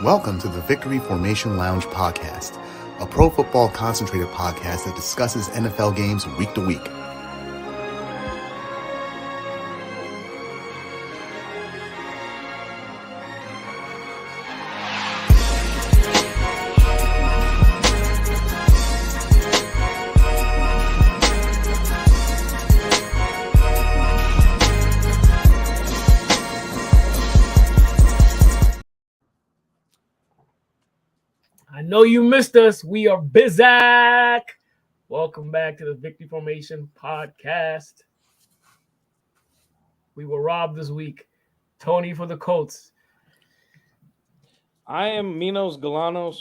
Welcome to the Victory Formation Lounge podcast, a pro football concentrated podcast that discusses NFL games week to week. I know you missed us. We are Bizac. Welcome back to the Victory Formation Podcast. We were robbed this week. Tony for the Colts. I am Minos Galanos.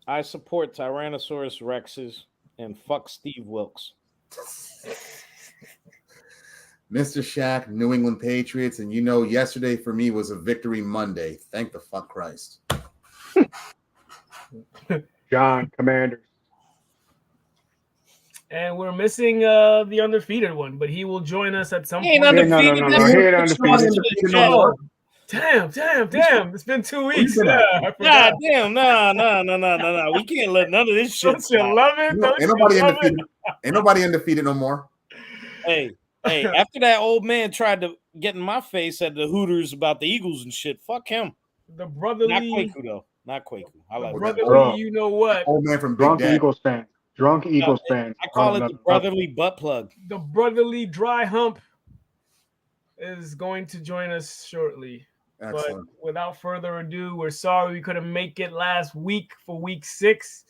I support Tyrannosaurus Rexes and fuck Steve Wilkes. Mr. Shaq, New England Patriots, and you know yesterday for me was a victory Monday. Thank the fuck Christ. John, Commanders. And we're missing the undefeated one, but he will join us at some point. No. He ain't undefeated. Damn. It's been 2 weeks. God damn, no. We can't let none of this shit. Don't you love it? Ain't nobody undefeated no more. Hey, after that old man tried to get in my face at the Hooters about the Eagles and shit, fuck him. The brotherly. Not Kwaku, though. Not Kwaku. I like brotherly, you know what? Old man from Big Drunk Dad. Eagles fan. Drunk Eagles fan. I call it the brotherly butt plug. The brotherly dry hump is going to join us shortly. Excellent. But without further ado, we're sorry we couldn't make it last week for week 6.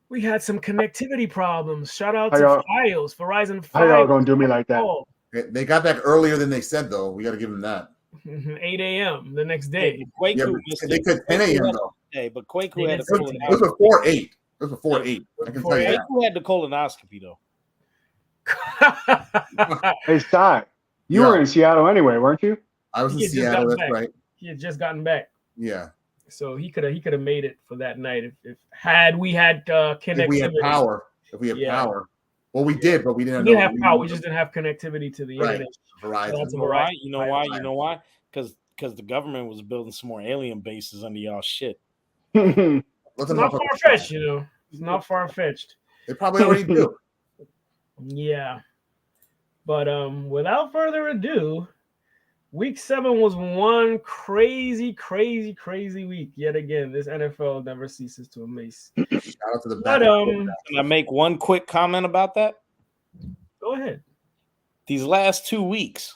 We had some connectivity problems. Shout out to Fios, Verizon 5. How y'all gonna do me like that? They got back earlier than they said, though. We got to give them that. 8 a.m. the next day. Hey, they could 10 a.m. though. Hey, but Kwaku had a colonoscopy. It was before 8. It was before 8. I can tell you that. Kwaku had the colonoscopy, though. Hey, Cy, you were in Seattle anyway, weren't you? I was in Seattle. That's right. He had just gotten back. Yeah. So he could have made it for that night if we had connectivity. If we had power. Power. Well, we did, but we didn't. We didn't have power. We just didn't have connectivity to the internet. Verizon. You know why? Because the government was building some more alien bases under y'all shit. It's not far-fetched, you know. It's not far-fetched. They probably already do. Yeah. But without further ado, week 7 was one crazy week. Yet again, this NFL never ceases to amaze. Shout out to the But, can I make one quick comment about that? Go ahead. These last 2 weeks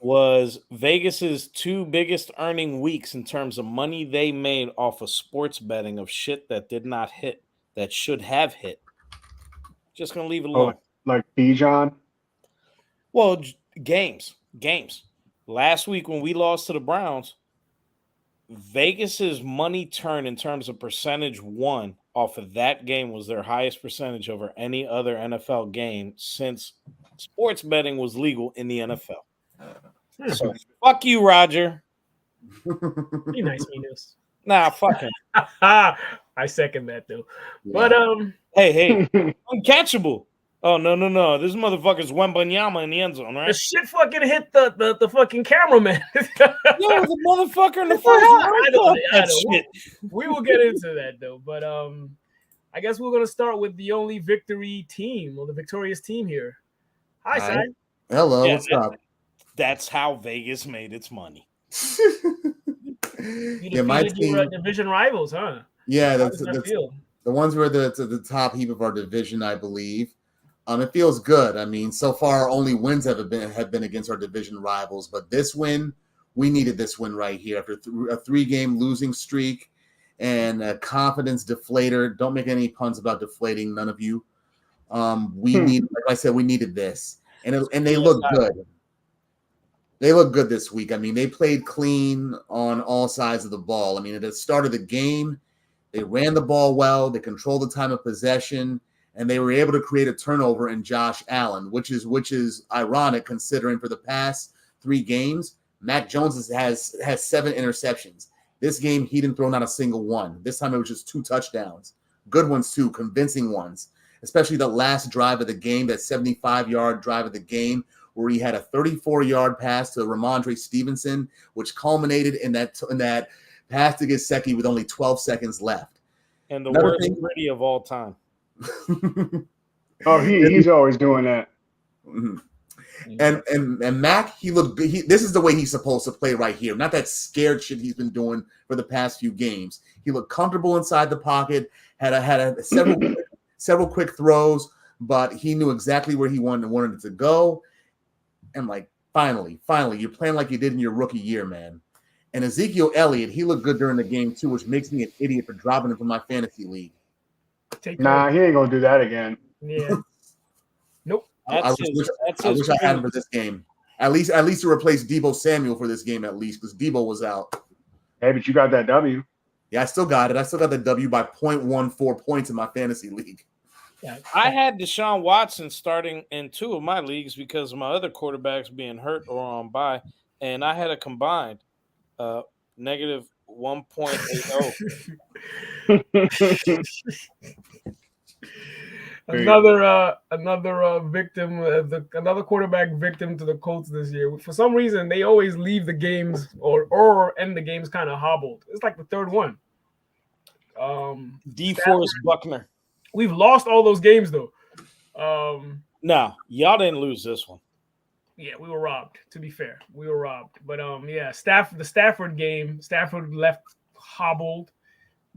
was Vegas's 2 biggest earning weeks in terms of money they made off of sports betting of shit that did not hit, that should have hit. Just gonna leave it alone. Like Bijan? Well, games. Last week when we lost to the Browns, Vegas's money turn in terms of percentage won off of that game was their highest percentage over any other NFL game since sports betting was legal in the NFL. So fuck you, Roger. Be nice, Minos. Nah, fuck him. I second that though. Yeah. But hey, uncatchable. Oh no! This motherfucker's Wembanyama in the end zone, right? The shit fucking hit the fucking cameraman. Yo, the motherfucker in the first round. Shit. We will get into that though, but I guess we're gonna start with the only victory team or the victorious team here. Hi, Sai. Hello, what's up? That's how Vegas made its money. You defeated your division rivals, huh? Yeah, the ones who are the top heap of our division, I believe. It feels good. I mean, so far, our only wins have been against our division rivals. But this win, we needed this win right here after a 3-game losing streak and a confidence deflator. Don't make any puns about deflating, none of you. We need, like I said, we needed this, and they look good. They look good this week. I mean, they played clean on all sides of the ball. I mean, at the start of the game, they ran the ball well. They controlled the time of possession. And they were able to create a turnover in Josh Allen, which is ironic considering for the past 3 games, Mac Jones has 7 interceptions. This game, he didn't throw not a single one. This time it was just 2 touchdowns. Good ones too, convincing ones, especially the last drive of the game, that 75-yard drive of the game where he had a 34-yard pass to Ramondre Stevenson, which culminated in that pass to Gesicki with only 12 seconds left. And the worst gritty of all time. Oh, he's always doing that. Mm-hmm. And Mac, he looked good. This is the way he's supposed to play right here. Not that scared shit he's been doing for the past few games. He looked comfortable inside the pocket, had several quick throws, but he knew exactly where he wanted it to go. And like, finally, you're playing like you did in your rookie year, man. And Ezekiel Elliott, he looked good during the game too, which makes me an idiot for dropping him from my fantasy league. Nah, he ain't gonna do that again. Yeah. Nope. I wish I had him for this game. At least to replace Deebo Samuel for this game, at least, because Deebo was out. Hey, but you got that W. Yeah, I still got it. I still got the W by 0.14 points in my fantasy league. Yeah. I had Deshaun Watson starting in 2 of my leagues because of my other quarterbacks being hurt or on bye, and I had a combined negative 1.80. Another victim, another quarterback victim to the Colts this year. For some reason, they always leave the games or end the games kind of hobbled. It's like the third one. DeForest Buckner. We've lost all those games though. No, y'all didn't lose this one. Yeah, we were robbed. To be fair, we were robbed. But the Stafford game, Stafford left hobbled.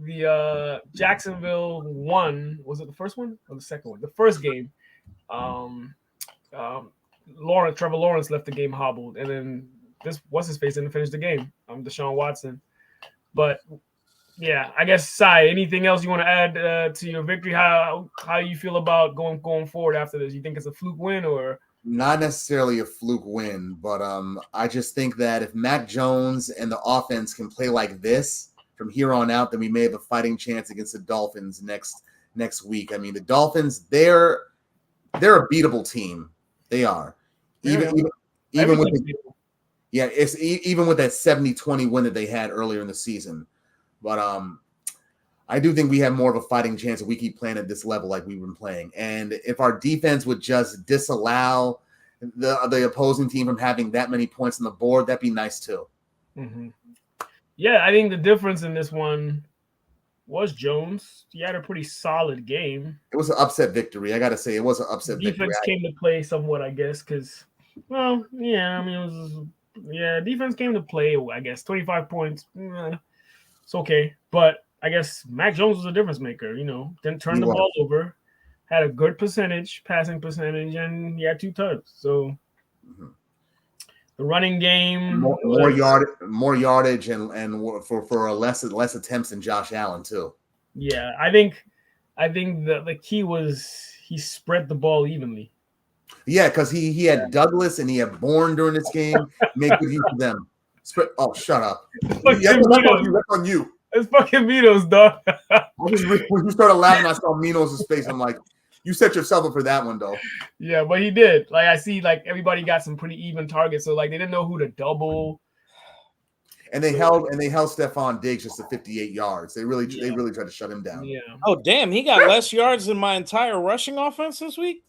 The Jacksonville one, was it the first one or the second one? The first game, Trevor Lawrence left the game hobbled, and then what's his face didn't finish the game. Deshaun Watson. But yeah, I guess Sai, anything else you want to add to your victory? How you feel about going forward after this? You think it's a fluke win or? Not necessarily a fluke win, but I just think that if Mac Jones and the offense can play like this from here on out, then we may have a fighting chance against the Dolphins next week. I mean, the Dolphins, they're a beatable team. They are. Even with even with that 70-20 win that they had earlier in the season. But I do think we have more of a fighting chance if we keep playing at this level like we've been playing. And if our defense would just disallow the opposing team from having that many points on the board, that'd be nice too. Mm-hmm. Yeah, I think the difference in this one was Jones. He had a pretty solid game. It was an upset victory. I got to say, it was an upset victory. Defense came to play somewhat, I guess, because, well, yeah, I mean, defense came to play, I guess. 25 points, it's okay. But I guess Mac Jones was a difference maker, Didn't turn the ball over, had a good passing percentage, and he had 2 touchdowns. So the running game, more yardage, and for less attempts than Josh Allen too. Yeah, I think the key was he spread the ball evenly. Yeah, because he had Douglas and he had Bourne during this game. Make good use of them. Oh, shut up! That's on you. It's fucking Minos, dog. When you started laughing, I saw Minos' face. I'm like, you set yourself up for that one, though. Yeah, but he did. Like, I see, like, everybody got some pretty even targets, so like they didn't know who to double. And they held Stephon Diggs just to 58 yards. They really tried to shut him down. Yeah. Oh damn, he got less yards than my entire rushing offense this week.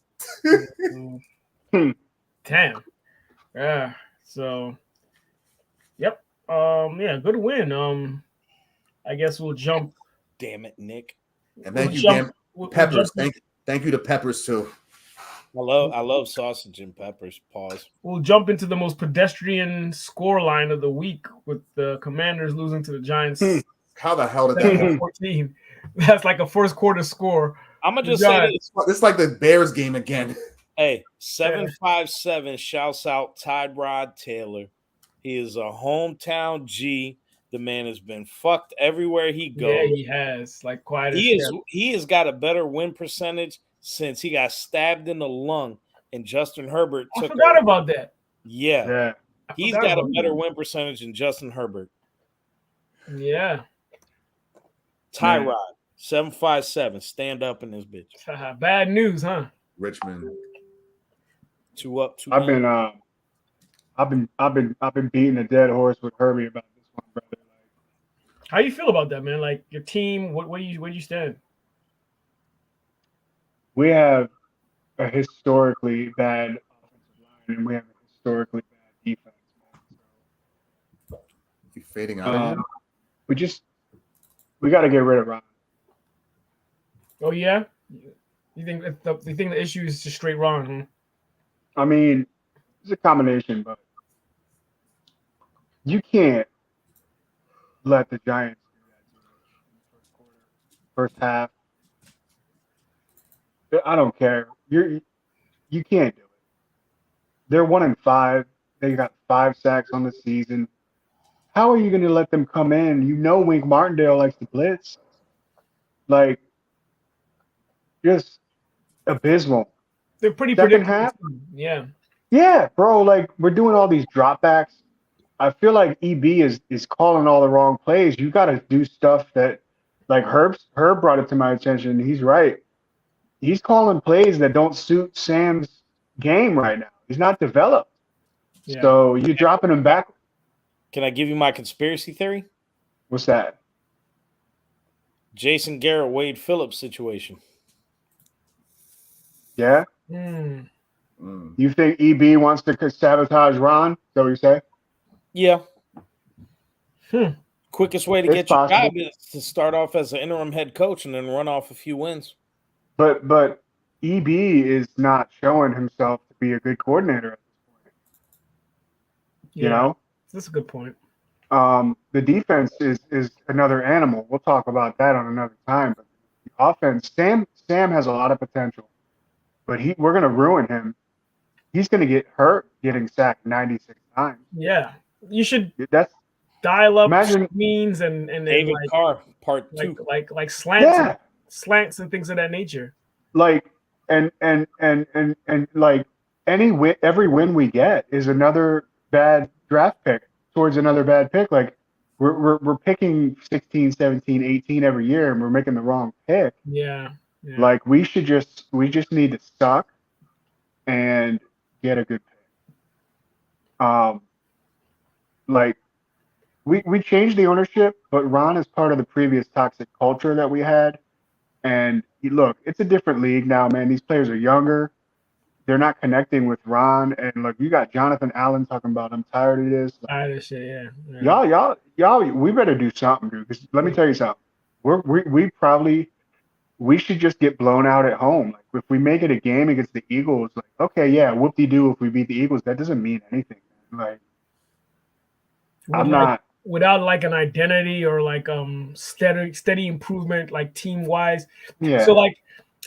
Damn. Yeah. So. Yep. Yeah. Good win. I guess we'll jump. Damn it, Nick. And thank you, Peppers. Thank you to Peppers too. I love sausage and peppers. Pause. We'll jump into the most pedestrian score line of the week with the Commanders losing to the Giants. How the hell did that happen? 14. That's like a first quarter score. I'm gonna just say this. It's like the Bears game again. Hey, 757 shouts out Tyrod Taylor. He is a hometown G. The man has been fucked everywhere he goes. Yeah, he has. Like quiet. He has got a better win percentage since he got stabbed in the lung and Justin Herbert I forgot about that. Yeah. He's got a better win percentage than Justin Herbert. Yeah. Tyrod, 757. Stand up in this bitch. Bad news, huh? Richmond. 2 up, 2 I've down. I've been beating a dead horse with Herbie about this one, brother. How you feel about that, man? Like your team, where do you stand? We have a historically bad offensive line, and we have a historically bad defense. Man. You fading out? we got to get rid of Ron. Oh yeah, you think the issue is just straight wrong? Huh? I mean, it's a combination, but you can't let the Giants do that to us in the first quarter, first half. I don't care. You can't do it. They're 1-5. They got 5 sacks on the season. How are you going to let them come in? You know, Wink Martindale likes to blitz. Like, just abysmal. They're pretty Second predictable. half? Yeah. Yeah, bro. Like, we're doing all these dropbacks. I feel like EB is calling all the wrong plays. You got to do stuff that, like Herb brought it to my attention. He's right. He's calling plays that don't suit Sam's game right now. He's not developed. Yeah. So you're dropping him back. Can I give you my conspiracy theory? What's that? Jason Garrett, Wade Phillips situation. Yeah? You think EB wants to sabotage Ron? Is that what you say? Yeah. Quickest way to It's get possible. your job is to start off as an interim head coach and then run off a few wins. But EB is not showing himself to be a good coordinator at this point. Yeah. You know? That's a good point. The defense is another animal. We'll talk about that on another time. But the offense, Sam has a lot of potential, but we're going to ruin him. He's going to get hurt getting sacked 96 times. Yeah, you should That's dial up imagine means and David like, Carr, part 2. like slants, yeah, slants and things of that nature. like and like every win we get is another bad draft pick towards another bad pick. Like we're picking 16, 17, 18 every year and we're making the wrong pick. Yeah. Like we just need to suck and get a good pick. Like we changed the ownership, but Ron is part of the previous toxic culture that we had. And look, it's a different league now, man. These players are younger. They're not connecting with Ron. And look, you got Jonathan Allen talking about, I'm tired of this. Like, Tired of shit, yeah. Y'all, we better do something, dude. 'Cause let me tell you something. We should just get blown out at home. Like if we make it a game against the Eagles, like okay, yeah, whoop-de-doo if we beat the Eagles. That doesn't mean anything. Like without like an identity or like steady improvement like team wise. Yeah. So like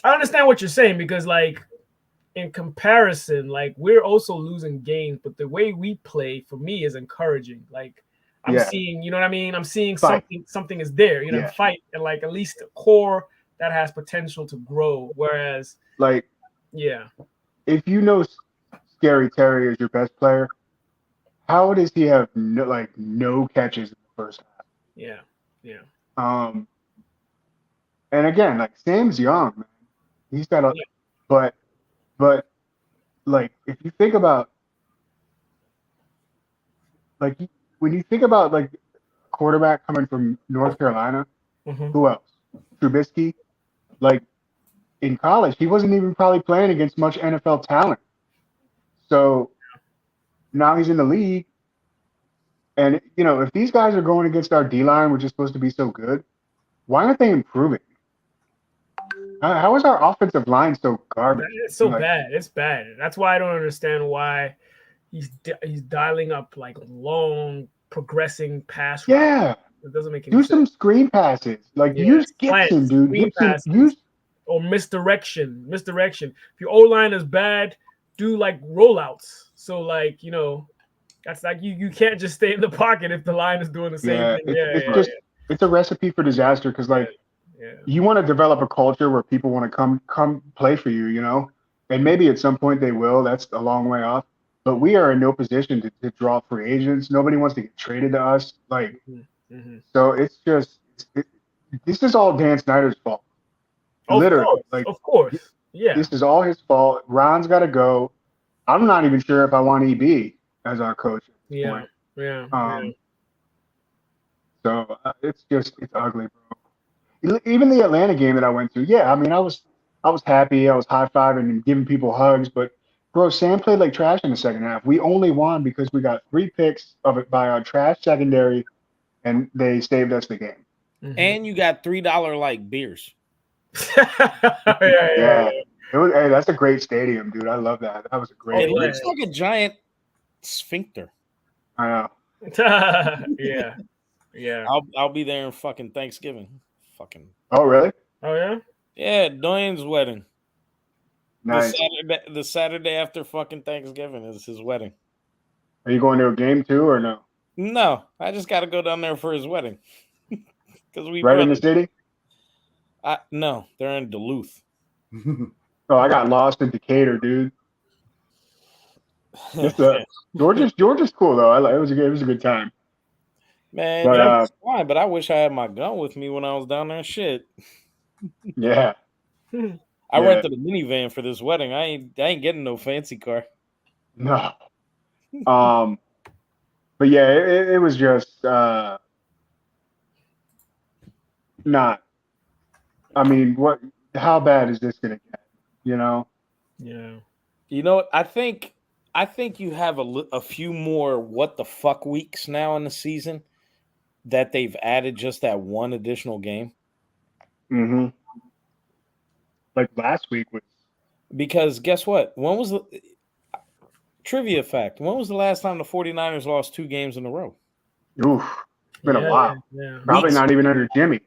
I understand what you're saying because like in comparison, like we're also losing games, but the way we play for me is encouraging. Like I'm seeing, you know what I mean? I'm seeing something is there, you know, fight and like at least a core that has potential to grow. Whereas like if you know Scary Terry is your best player, how does he have no catches in the first half? Yeah. And again, like Sam's young, man. He's got a but like if you think about like when you think about like a quarterback coming from North Carolina, who else? Trubisky, like in college, he wasn't even probably playing against much NFL talent. So now he's in the league. And, you know, if these guys are going against our D-line, which is supposed to be so good, why aren't they improving? How is our offensive line so garbage? It's so bad. It's bad. That's why I don't understand why he's dialing up like long progressing pass routes. Yeah. It doesn't make any sense. Do some screen passes. Like use Gibson, dude. Gibson, use or misdirection. If your O-line is bad, do like rollouts. So like, you know, that's like you can't just stay in the pocket if the line is doing the same thing. It's a recipe for disaster because like you want to develop a culture where people want to come play for you, you know? And maybe at some point they will. That's a long way off. But we are in no position to draw free agents. Nobody wants to get traded to us. Like so it's just this is all Dan Snyder's fault. Literally. Of course. Yeah. This is all his fault. Ron's gotta go. I'm not even sure if I want EB as our coach at this point. So it's ugly, bro. Even the Atlanta game that I went to, I mean, I was happy. I was high-fiving and giving people hugs, but bro, Sam played like trash in the second half. We only won because we got 3 picks of it by our trash secondary and they saved us the game. Mm-hmm. And you got $3 like beers. Yeah. It was, hey, that's a great stadium, dude. I love that. That was a great. It looks like a giant sphincter. I know. Yeah. I'll be there in fucking Thanksgiving. Fucking. Oh, really? Oh, yeah? Yeah, Dwayne's wedding. Nice. The Saturday after fucking Thanksgiving is his wedding. Are you going to a game too, or no? No, I just got to go down there for his wedding. Because we right in the city. No, they're in Duluth. Oh, I got lost in Decatur, dude. Georgia's cool though. It was a good time. Man, that's fine. But I wish I had my gun with me when I was down there. Shit. Yeah. I rented a minivan for this wedding. I ain't getting no fancy car. No. But yeah, it was just not. I mean, how bad is this gonna get? You know? Yeah. You know what? I think you have a few more what the fuck weeks now in the season that they've added just that one additional game. Mm-hmm. Like last week was. Because guess what? When was the trivia fact? When was the last time the 49ers lost 2 games in a row? Oof. It's been a while. Yeah. Probably not even under Jimmy.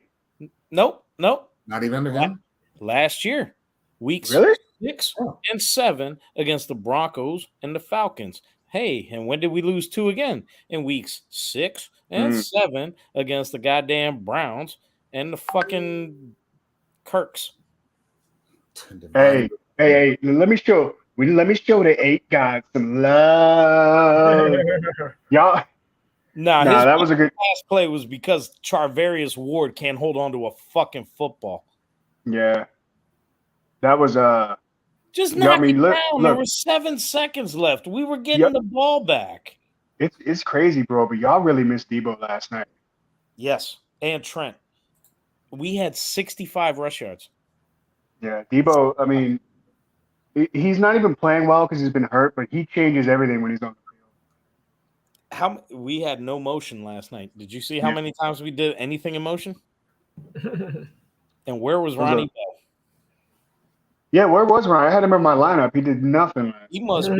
Nope. Not even under him? Last year. Weeks really? 6 and 7 against the Broncos and the Falcons. Hey, and when did we lose 2 again? In weeks 6 and 7 against the goddamn Browns and the fucking Kirks. Hey, let me show the 8 guys some love. Y'all. That was a good last play was because Charvarius Ward can't hold on to a fucking football. Yeah. That was just knock it down. There were 7 seconds left. We were getting the ball back. It's crazy, bro, but y'all really missed Debo last night. Yes, and Trent. We had 65 rush yards. Yeah, Debo, I mean, he's not even playing well because he's been hurt, but he changes everything when he's on the field. We had no motion last night. Did you see how many times we did anything in motion? And where was Ronnie Bell? Yeah, where was Ronnie? I had him in my lineup. He did nothing. He must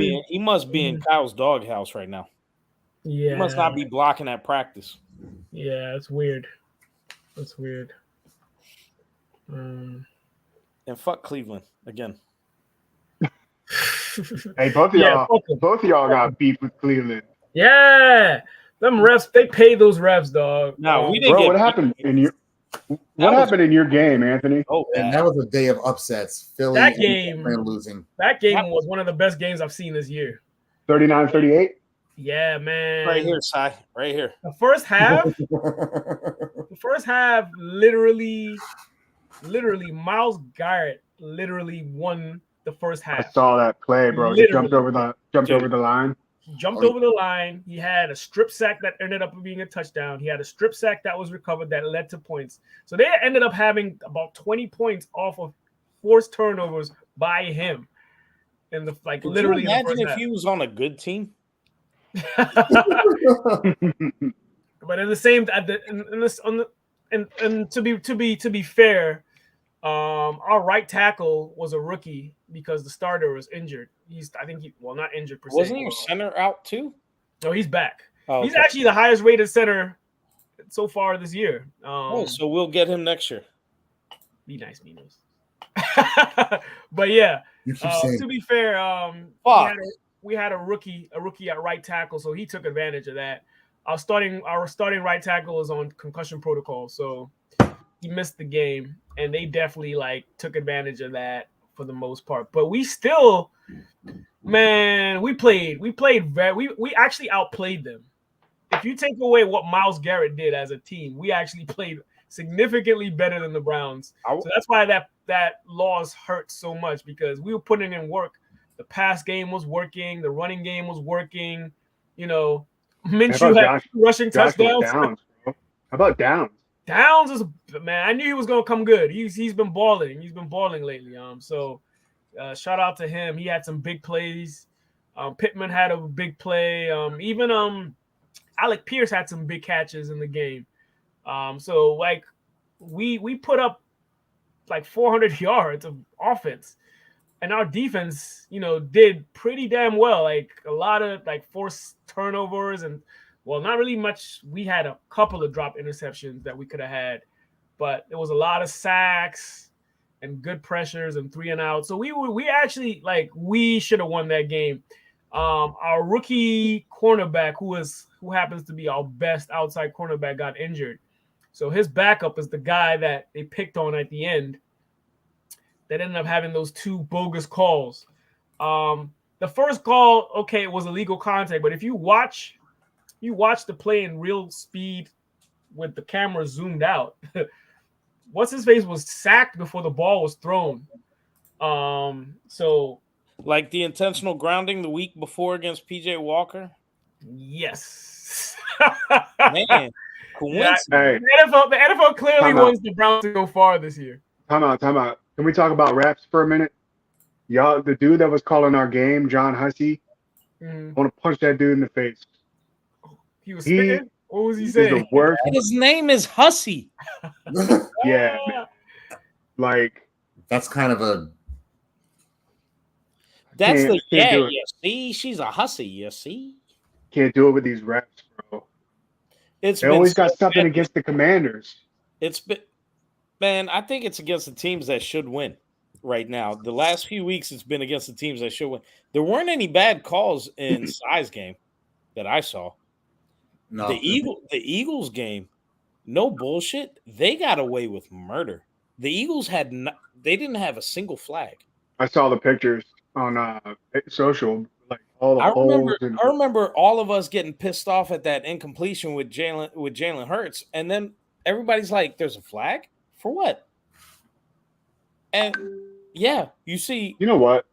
be in Kyle's doghouse right now. Yeah. He must not be blocking at practice. Yeah, it's weird. That's weird. And fuck Cleveland again. Hey, both of y'all got beef with Cleveland. Yeah, them refs, they paid those refs, dog. No, we didn't. Bro, what happened in your game, Anthony? Oh, and that was a day of upsets. Philly losing. That game was one of the best games I've seen this year. 39-38. Yeah, man. Right here, Cy. Right here. The first half, literally, Myles Garrett literally won the first half. I saw that play, bro. He jumped over the line. He jumped over the line. He had a strip sack that ended up being a touchdown. He had a strip sack that was recovered that led to points. So they ended up having about 20 points off of forced turnovers by him. And literally, you imagine if he was on a good team. But in the same, to be fair, our right tackle was a rookie because the starter was injured. Not injured per se. Wasn't your center out too? No, he's back. Oh, he's actually the highest rated center so far this year. So we'll get him next year. Be nice, Minos. But yeah, to be fair, we had a rookie at right tackle, so he took advantage of that. Our starting right tackle is on concussion protocol, so he missed the game, and they definitely took advantage of that for the most part. But we still, man, we actually outplayed them. If you take away what Myles Garrett did as a team, we actually played significantly better than the Browns. So that's why that loss hurt so much, because we were putting in work. The pass game was working. The running game was working. Minshew had rushing touchdowns. How about Downs? Downs is, man, I knew he was going to come good. He's been balling. He's been balling lately. So shout out to him. He had some big plays. Pittman had a big play. Even Alec Pierce had some big catches in the game. So like we put up like 400 yards of offense, and our defense, did pretty damn well. Like a lot of like forced turnovers and not really much. We had a couple of drop interceptions that we could have had, but there was a lot of sacks and good pressures and 3 and out. So we actually we should have won that game. Our rookie cornerback, who happens to be our best outside cornerback, got injured. So his backup is the guy that they picked on at the end that ended up having those 2 bogus calls. The first call, okay, it was illegal contact, but if you watch the play in real speed with the camera zoomed out, what's his face was sacked before the ball was thrown. So like the intentional grounding the week before against PJ Walker. Yes, man. Coincidence. Hey, the NFL clearly wants the Browns to go far this year. Time out. Can we talk about refs for a minute? Y'all, the dude that was calling our game, John Hussey, I want to punch that dude in the face. He was spitting? What was he saying? The worst. His name is Hussey. Yeah, man. Like that's kind of a. That's the you see. She's a hussy. You see. Can't do it with these refs, bro. They always got something against the Commanders. It's been, man. I think it's against the teams that should win. Right now, the last few weeks, it's been against the teams that should win. There weren't any bad calls in Si's game that I saw. No, the Eagles game, no bullshit. They got away with murder. The Eagles they didn't have a single flag. I saw the pictures on social, like all the I remember all of us getting pissed off at that incompletion with Jalen Hurts, and then everybody's like, "There's a flag for what?" And yeah, you see, you know what?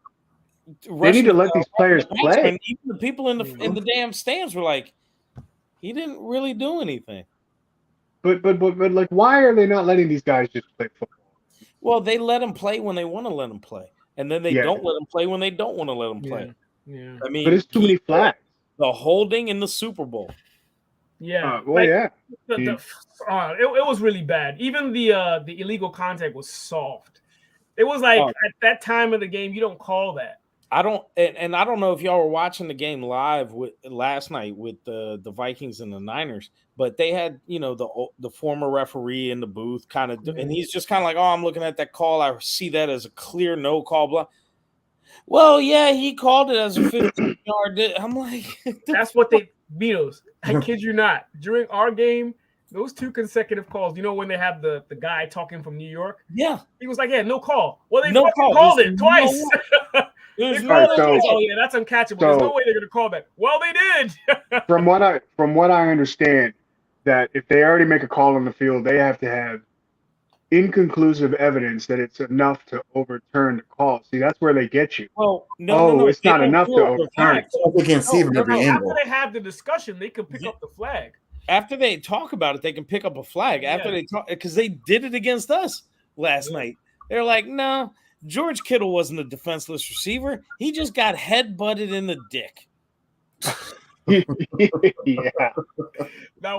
They need to let these players play. Even the people in the damn stands were like, "He didn't really do anything." But like, why are they not letting these guys just play football? Well, they let them play when they want to let them play, and then they don't let them play when they don't want to let them play. Yeah. I mean, but it's too many flags. The holding in the Super Bowl. Yeah. It was really bad. Even the illegal contact was soft. It was like at that time of the game, you don't call that. I don't, and I don't know if y'all were watching the game live last night with the Vikings and the Niners, but they had the former referee in the booth kind of, and he's just kind of like, "Oh, I'm looking at that call. I see that as a clear no call." Blah. Well, yeah, he called it as a 15-yard. I'm like, that's what they Beatles. I kid you not. During our game, those 2 consecutive calls, when they have the guy talking from New York? Yeah. He was like, yeah, no call. Well, they called it twice. Oh, yeah, that's uncatchable. There's no way they're going to call that. Well, they did. From what I understand, that if they already make a call on the field, they have to have inconclusive evidence that it's enough to overturn the call. See, that's where they get you. Well, no, it's not enough to overturn it. They can't see from every angle. After they have the discussion, they can pick up the flag. After they talk about it, they can pick up a flag. After they talk, because they did it against us last night. They're like, "No, George Kittle wasn't a defenseless receiver. He just got head-butted in the dick." Yeah,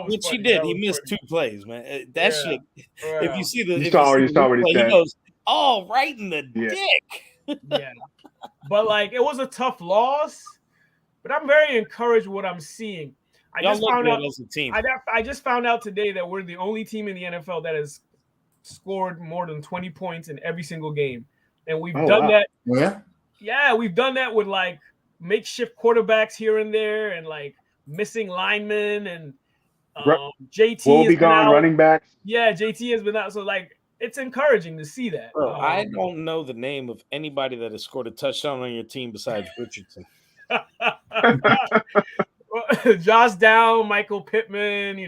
which he did. He missed 2 plays, man. Shit. Yeah. If you see you saw what he said. He goes, "Oh, right in the dick." Yeah, but it was a tough loss. But I'm very encouraged with what I'm seeing. I just found out as a team. I just found out today that we're the only team in the NFL that has scored more than 20 points in every single game, and we've done that. Yeah, we've done that with makeshift quarterbacks here and there, and missing linemen, and JT will be gone. Running backs. Yeah, JT has been out, so it's encouraging to see that. I don't know the name of anybody that has scored a touchdown on your team besides Richardson. Josh Down, Michael Pittman,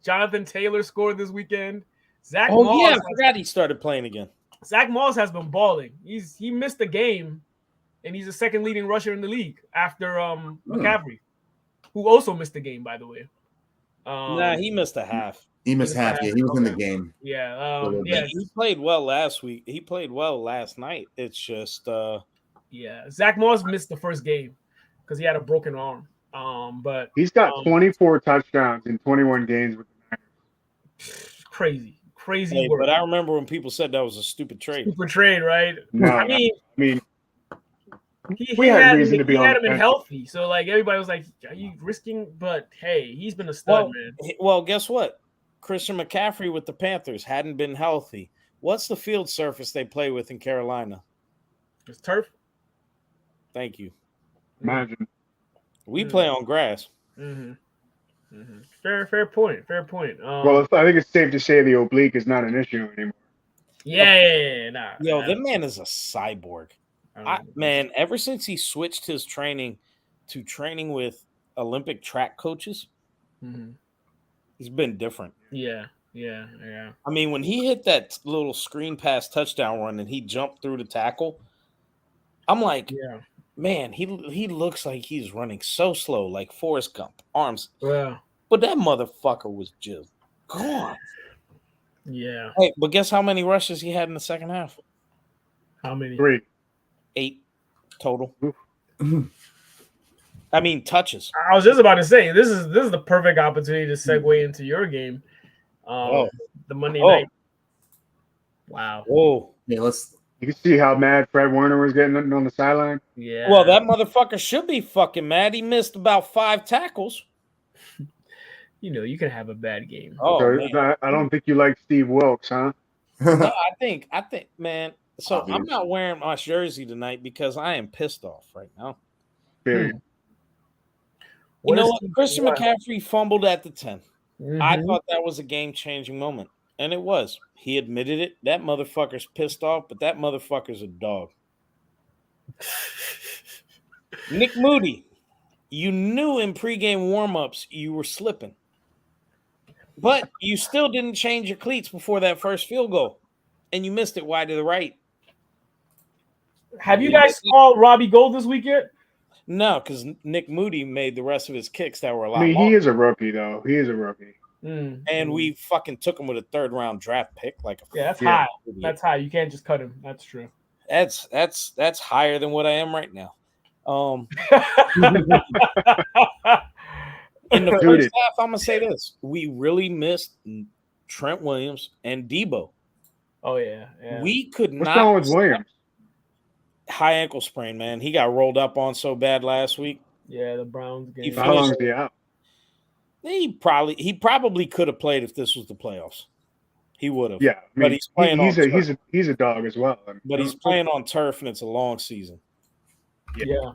Jonathan Taylor scored this weekend. Zach Moss. I forgot he started playing again. Zach Moss has been balling. He missed a game, and he's the second leading rusher in the league after McCaffrey, who also missed the game, by the way. He missed a half. He missed half. Yeah, he was in the game. Yeah. He played well last week. He played well last night. It's just Zach Moss missed the first game because he had a broken arm. But he's got 24 touchdowns in 21 games with the Niners. Crazy Hey, work. but I remember when people said that was a stupid trade. Stupid trade, right? No, I mean, we had reason to be on him in healthy, so like everybody was like, "Are you risking?" But hey, he's been a stud, man. Well, guess what? Christian McCaffrey with the Panthers hadn't been healthy. What's the field surface they play with in Carolina? It's turf. Thank you. Imagine. We play on grass. Mm-hmm. Fair point. Well, I think it's safe to say the oblique is not an issue anymore. Yeah. That man is a cyborg. Man, ever since he switched his training to training with Olympic track coaches, he's been different. Yeah. I mean, when he hit that little screen pass touchdown run and he jumped through the tackle, I'm like, man, he looks like he's running so slow, like Forrest Gump, arms. Yeah. But that motherfucker was just gone. Yeah. Hey, but guess how many rushes he had in the second half? How many? 3. 8 total. I mean, touches. I was just about to say this is the perfect opportunity to segue into your game. The Monday night. Wow. Whoa. Yeah, you can see how mad Fred Warner was getting on the sideline. Yeah. Well, that motherfucker should be fucking mad. He missed about 5 tackles. You can have a bad game. Oh, so I don't think you like Steve Wilkes, huh? No, I think, man. So obvious. I'm not wearing my jersey tonight because I am pissed off right now. You know what? Christian McCaffrey fumbled at the 10. I thought that was a game-changing moment, and it was. He admitted it. That motherfucker's pissed off, but that motherfucker's a dog. Nick Moody, you knew in pregame warm-ups you were slipping, but you still didn't change your cleats before that first field goal, and you missed it wide to the right. Have you guys called Robbie Gold this week yet? No, because Nick Moody made the rest of his kicks that were a lot. I mean, he is a rookie, though. He is a rookie. And we fucking took him with a 3rd-round draft pick. That's high. That's high. You can't just cut him. That's true. That's higher than what I am right now. In the first half, I'm gonna say this: we really missed Trent Williams and Debo. Oh yeah. We could not. What's wrong with Williams? High ankle sprain, man. He got rolled up on so bad last week. Yeah, the Browns game. How long is he out? He probably could have played if this was the playoffs. He would have. Yeah, I mean, but he's playing. He's a dog as well. I mean, but he's playing on turf, and it's a long season. Yeah.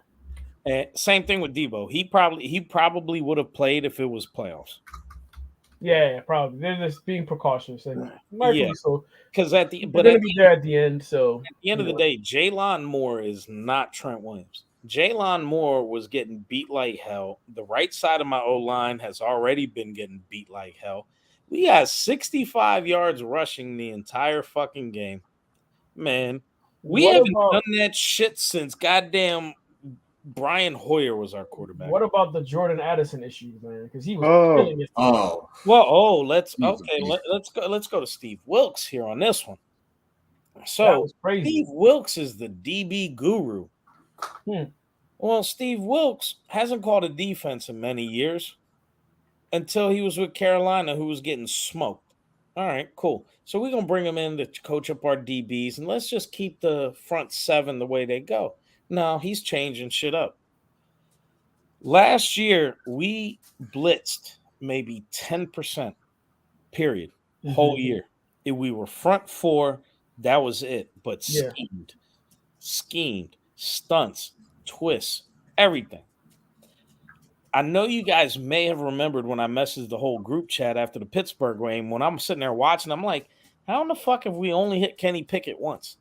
And same thing with Debo. He probably would have played if it was playoffs. Yeah, probably. They're just being precautious, and so because they're going to be there at the end. So at the end of the day, Jaylon Moore is not Trent Williams. Jaylon Moore was getting beat like hell. The right side of my O-line has already been getting beat like hell. We got 65 yards rushing the entire fucking game. Man, we haven't done that shit since goddamn Brian Hoyer was our quarterback. What about the Jordan Addison issue, man? Because he was killing it. Let's go to Steve Wilkes here on this one. So Steve Wilkes is the DB guru. Well, Steve Wilkes hasn't called a defense in many years until he was with Carolina, who was getting smoked. All right, cool. So we're going to bring him in to coach up our DBs, and let's just keep the front 7 the way they go. No, he's changing shit up. Last year, we blitzed maybe 10%, period, whole year. If we were front 4, that was it. But schemed, stunts, twists, everything. I know you guys may have remembered when I messaged the whole group chat after the Pittsburgh game. When I'm sitting there watching, I'm like, how in the fuck have we only hit Kenny Pickett once?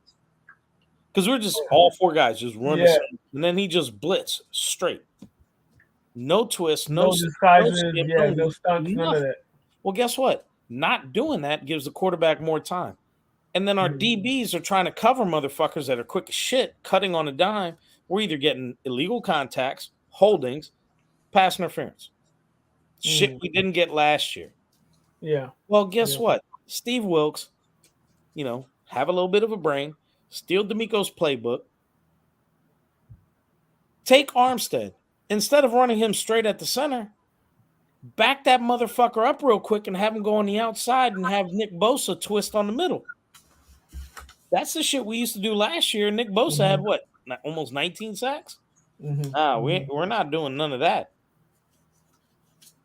Because we're just all 4 guys just running, and then he just blitz straight. No twist, no disguises, no stunts, none of that. Well, guess what? Not doing that gives the quarterback more time. And then our DBs are trying to cover motherfuckers that are quick as shit, cutting on a dime. We're either getting illegal contacts, holdings, pass interference. Shit we didn't get last year. Yeah. Well, guess what? Steve Wilkes, have a little bit of a brain, steal D'Amico's playbook, take Armstead instead of running him straight at the center, back that motherfucker up real quick and have him go on the outside and have Nick Bosa twist on the middle. That's the shit we used to do last year. Nick Bosa had what? Almost 19 sacks? We're not doing none of that.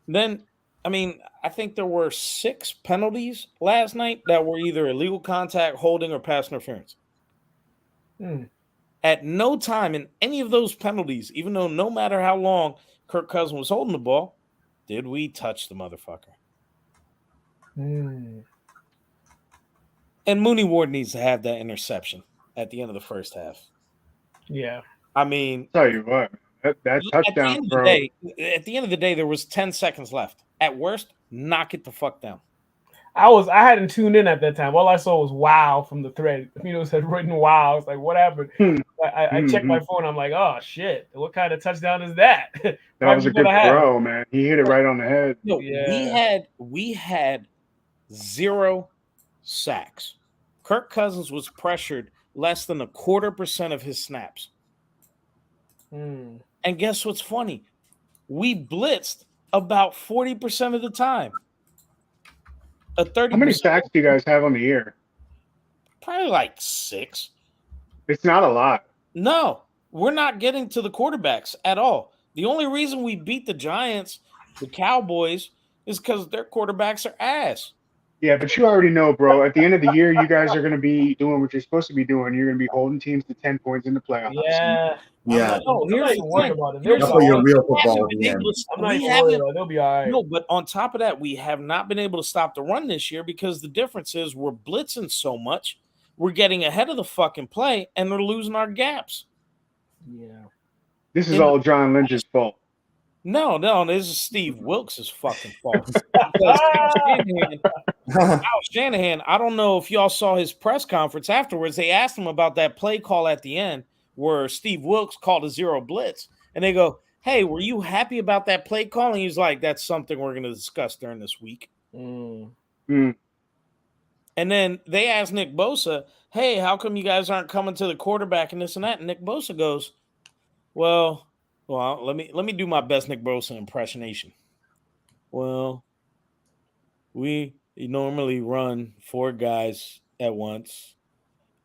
Then, I mean, I think there were 6 penalties last night that were either illegal contact, holding, or pass interference. At no time in any of those penalties, even though no matter how long Kirk Cousins was holding the ball, did we touch the motherfucker. And Mooney Ward needs to have that interception at the end of the first half. Yeah. I mean, tell you what, that touchdown throw. At the end of the day, there was 10 seconds left. At worst, knock it the fuck down. I hadn't tuned in at that time. All I saw was wow from the thread. Said written wow. I was like, what happened? I checked my phone. I'm like, oh shit, what kind of touchdown is that? That was a good throw, man. He hit it right on the head. No, we had 0 sacks. Kirk Cousins was pressured less than 0.25% of his snaps. And guess what's funny? We blitzed about 40% of the time. How many sacks do you guys have on the year? Probably like 6. It's not a lot. No, we're not getting to the quarterbacks at all. The only reason we beat the Giants, the Cowboys, is because their quarterbacks are ass. Yeah, but you already know, bro. At the end of the year, you guys are going to be doing what you're supposed to be doing. You're going to be holding teams to 10 points in the playoffs. Yeah. Yeah. No, here's the thing. That's what your real football is. They'll be all right. No, but on top of that, we have not been able to stop the run this year because the difference is we're blitzing so much. We're getting ahead of the fucking play, and they're losing our gaps. Yeah. This is all John Lynch's fault. No, this is Steve Wilks' fucking fault. Kyle Shanahan, I don't know if y'all saw his press conference afterwards. They asked him about that play call at the end where Steve Wilks called a 0 blitz. And they go, hey, were you happy about that play call? And he's like, that's something we're going to discuss during this week. And then they asked Nick Bosa, hey, how come you guys aren't coming to the quarterback and this and that? And Nick Bosa goes, well, let me do my best Nick Bosa impersonation. Well, we normally run 4 guys at once,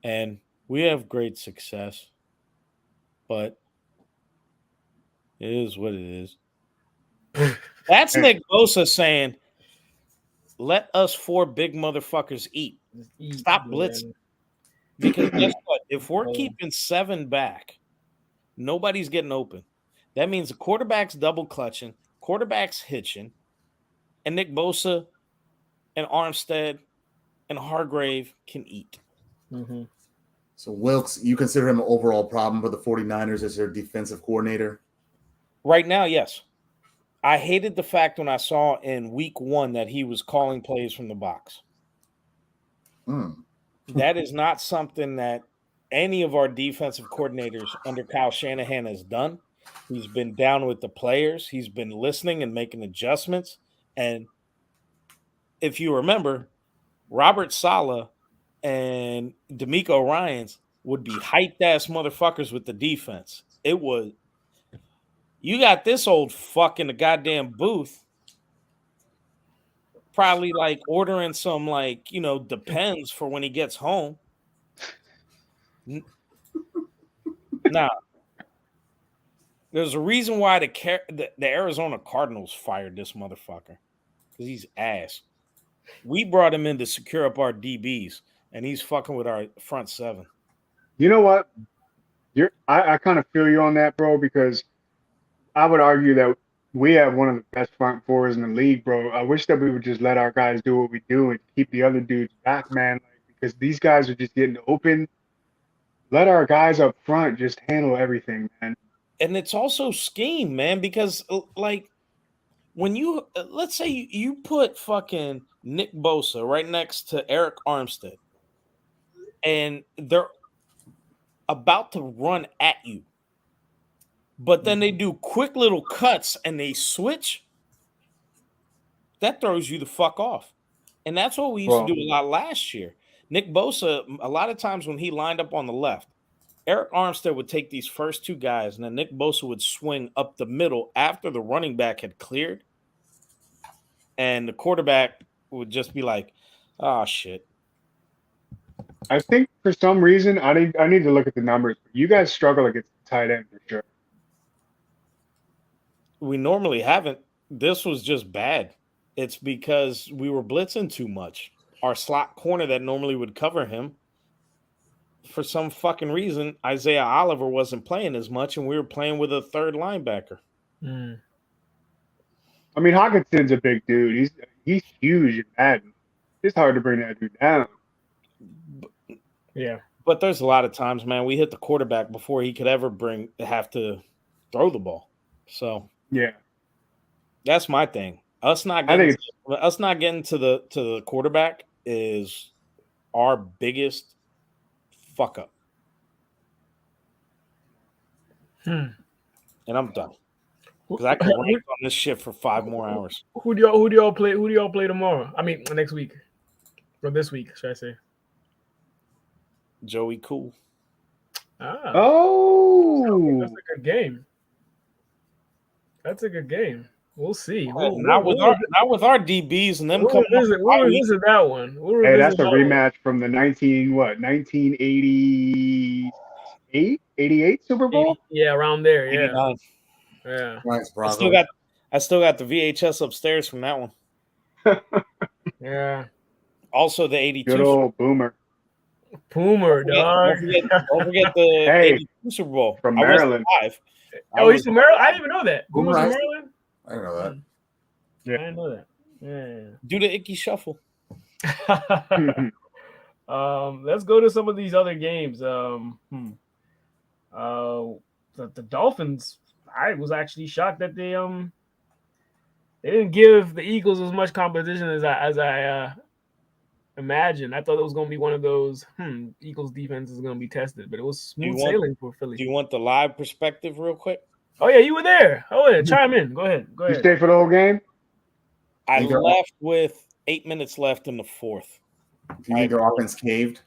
and we have great success. But it is what it is. That's Nick Bosa saying, let us 4 big motherfuckers eat. Stop blitzing. Because guess what? If we're keeping 7 back, nobody's getting open. That means the quarterback's double clutching, quarterback's hitching, and Nick Bosa and Armstead and Hargrave can eat. So Wilks, you consider him an overall problem for the 49ers as their defensive coordinator? Right now, yes. I hated the fact when I saw in week 1 that he was calling plays from the box. That is not something that any of our defensive coordinators under Kyle Shanahan has done. He's been down with the players. He's been listening and making adjustments. And if you remember, Robert Saleh and DeMeco Ryans would be hyped-ass motherfuckers with the defense. It was, you got this old fuck in the goddamn booth probably like ordering some Depends for when he gets home. Now, there's a reason why the Arizona Cardinals fired this motherfucker, because he's ass. We brought him in to secure up our DBs, and he's fucking with our front 7. You know what? I kind of feel you on that, bro, because I would argue that we have one of the best front 4s in the league, bro. I wish that we would just let our guys do what we do and keep the other dudes back, man, because these guys are just getting open. Let our guys up front just handle everything, man. And it's also scheme, man, because when you let's say you put fucking Nick Bosa right next to Eric Armstead, and they're about to run at you, but then they do quick little cuts and they switch, that throws you the fuck off. And that's what we used to do a lot last year. Nick Bosa, a lot of times when he lined up on the left, Eric Armstead would take these first two guys, and then Nick Bosa would swing up the middle after the running back had cleared, and the quarterback would just be like, "Oh shit." I think for some reason I need to look at the numbers. You guys struggle against the tight end for sure. We normally haven't. This was just bad. It's because we were blitzing too much. Our slot corner that normally would cover him, for some fucking reason, Isaiah Oliver wasn't playing as much, and we were playing with a third linebacker. Mm. I mean, Hawkinson's a big dude. He's huge in Madden. It's hard to bring that dude down. Yeah. But there's a lot of times, man, we hit the quarterback before he could ever have to throw the ball. So yeah, that's my thing. Us not getting to the quarterback is our biggest fuck up. And I'm done. Because I can rant on this shit for 5 more hours. Who do y'all play tomorrow? I mean, next week. Or this week, should I say? Joey Cool. Oh, that's a good game. That's a good game. We'll see. Not with our DBs and them coming. We'll revisit that one. Hey, that's a rematch from the 1988 Super Bowl? Yeah, around there. Yeah. 89. Yeah. Nice, I still got the VHS upstairs from that one. Yeah. Also the 82. Good old Boomer, dog. Don't forget the 82 Super Bowl from Maryland. He's from Maryland? I didn't even know that. Boomer's from Maryland? I didn't know that. Yeah. I didn't know that. Yeah. Do the Icky Shuffle. Let's go to some of these other games. The Dolphins, I was actually shocked that they didn't give the Eagles as much competition as I imagined. I thought it was going to be one of those Eagles defense is going to be tested, but it was smooth sailing for Philly. Do you want the live perspective real quick? Oh yeah, you were there. Oh yeah, chime in. Go ahead. You stay for the whole game? I left with 8 minutes left in the fourth. Do you think their offense caved?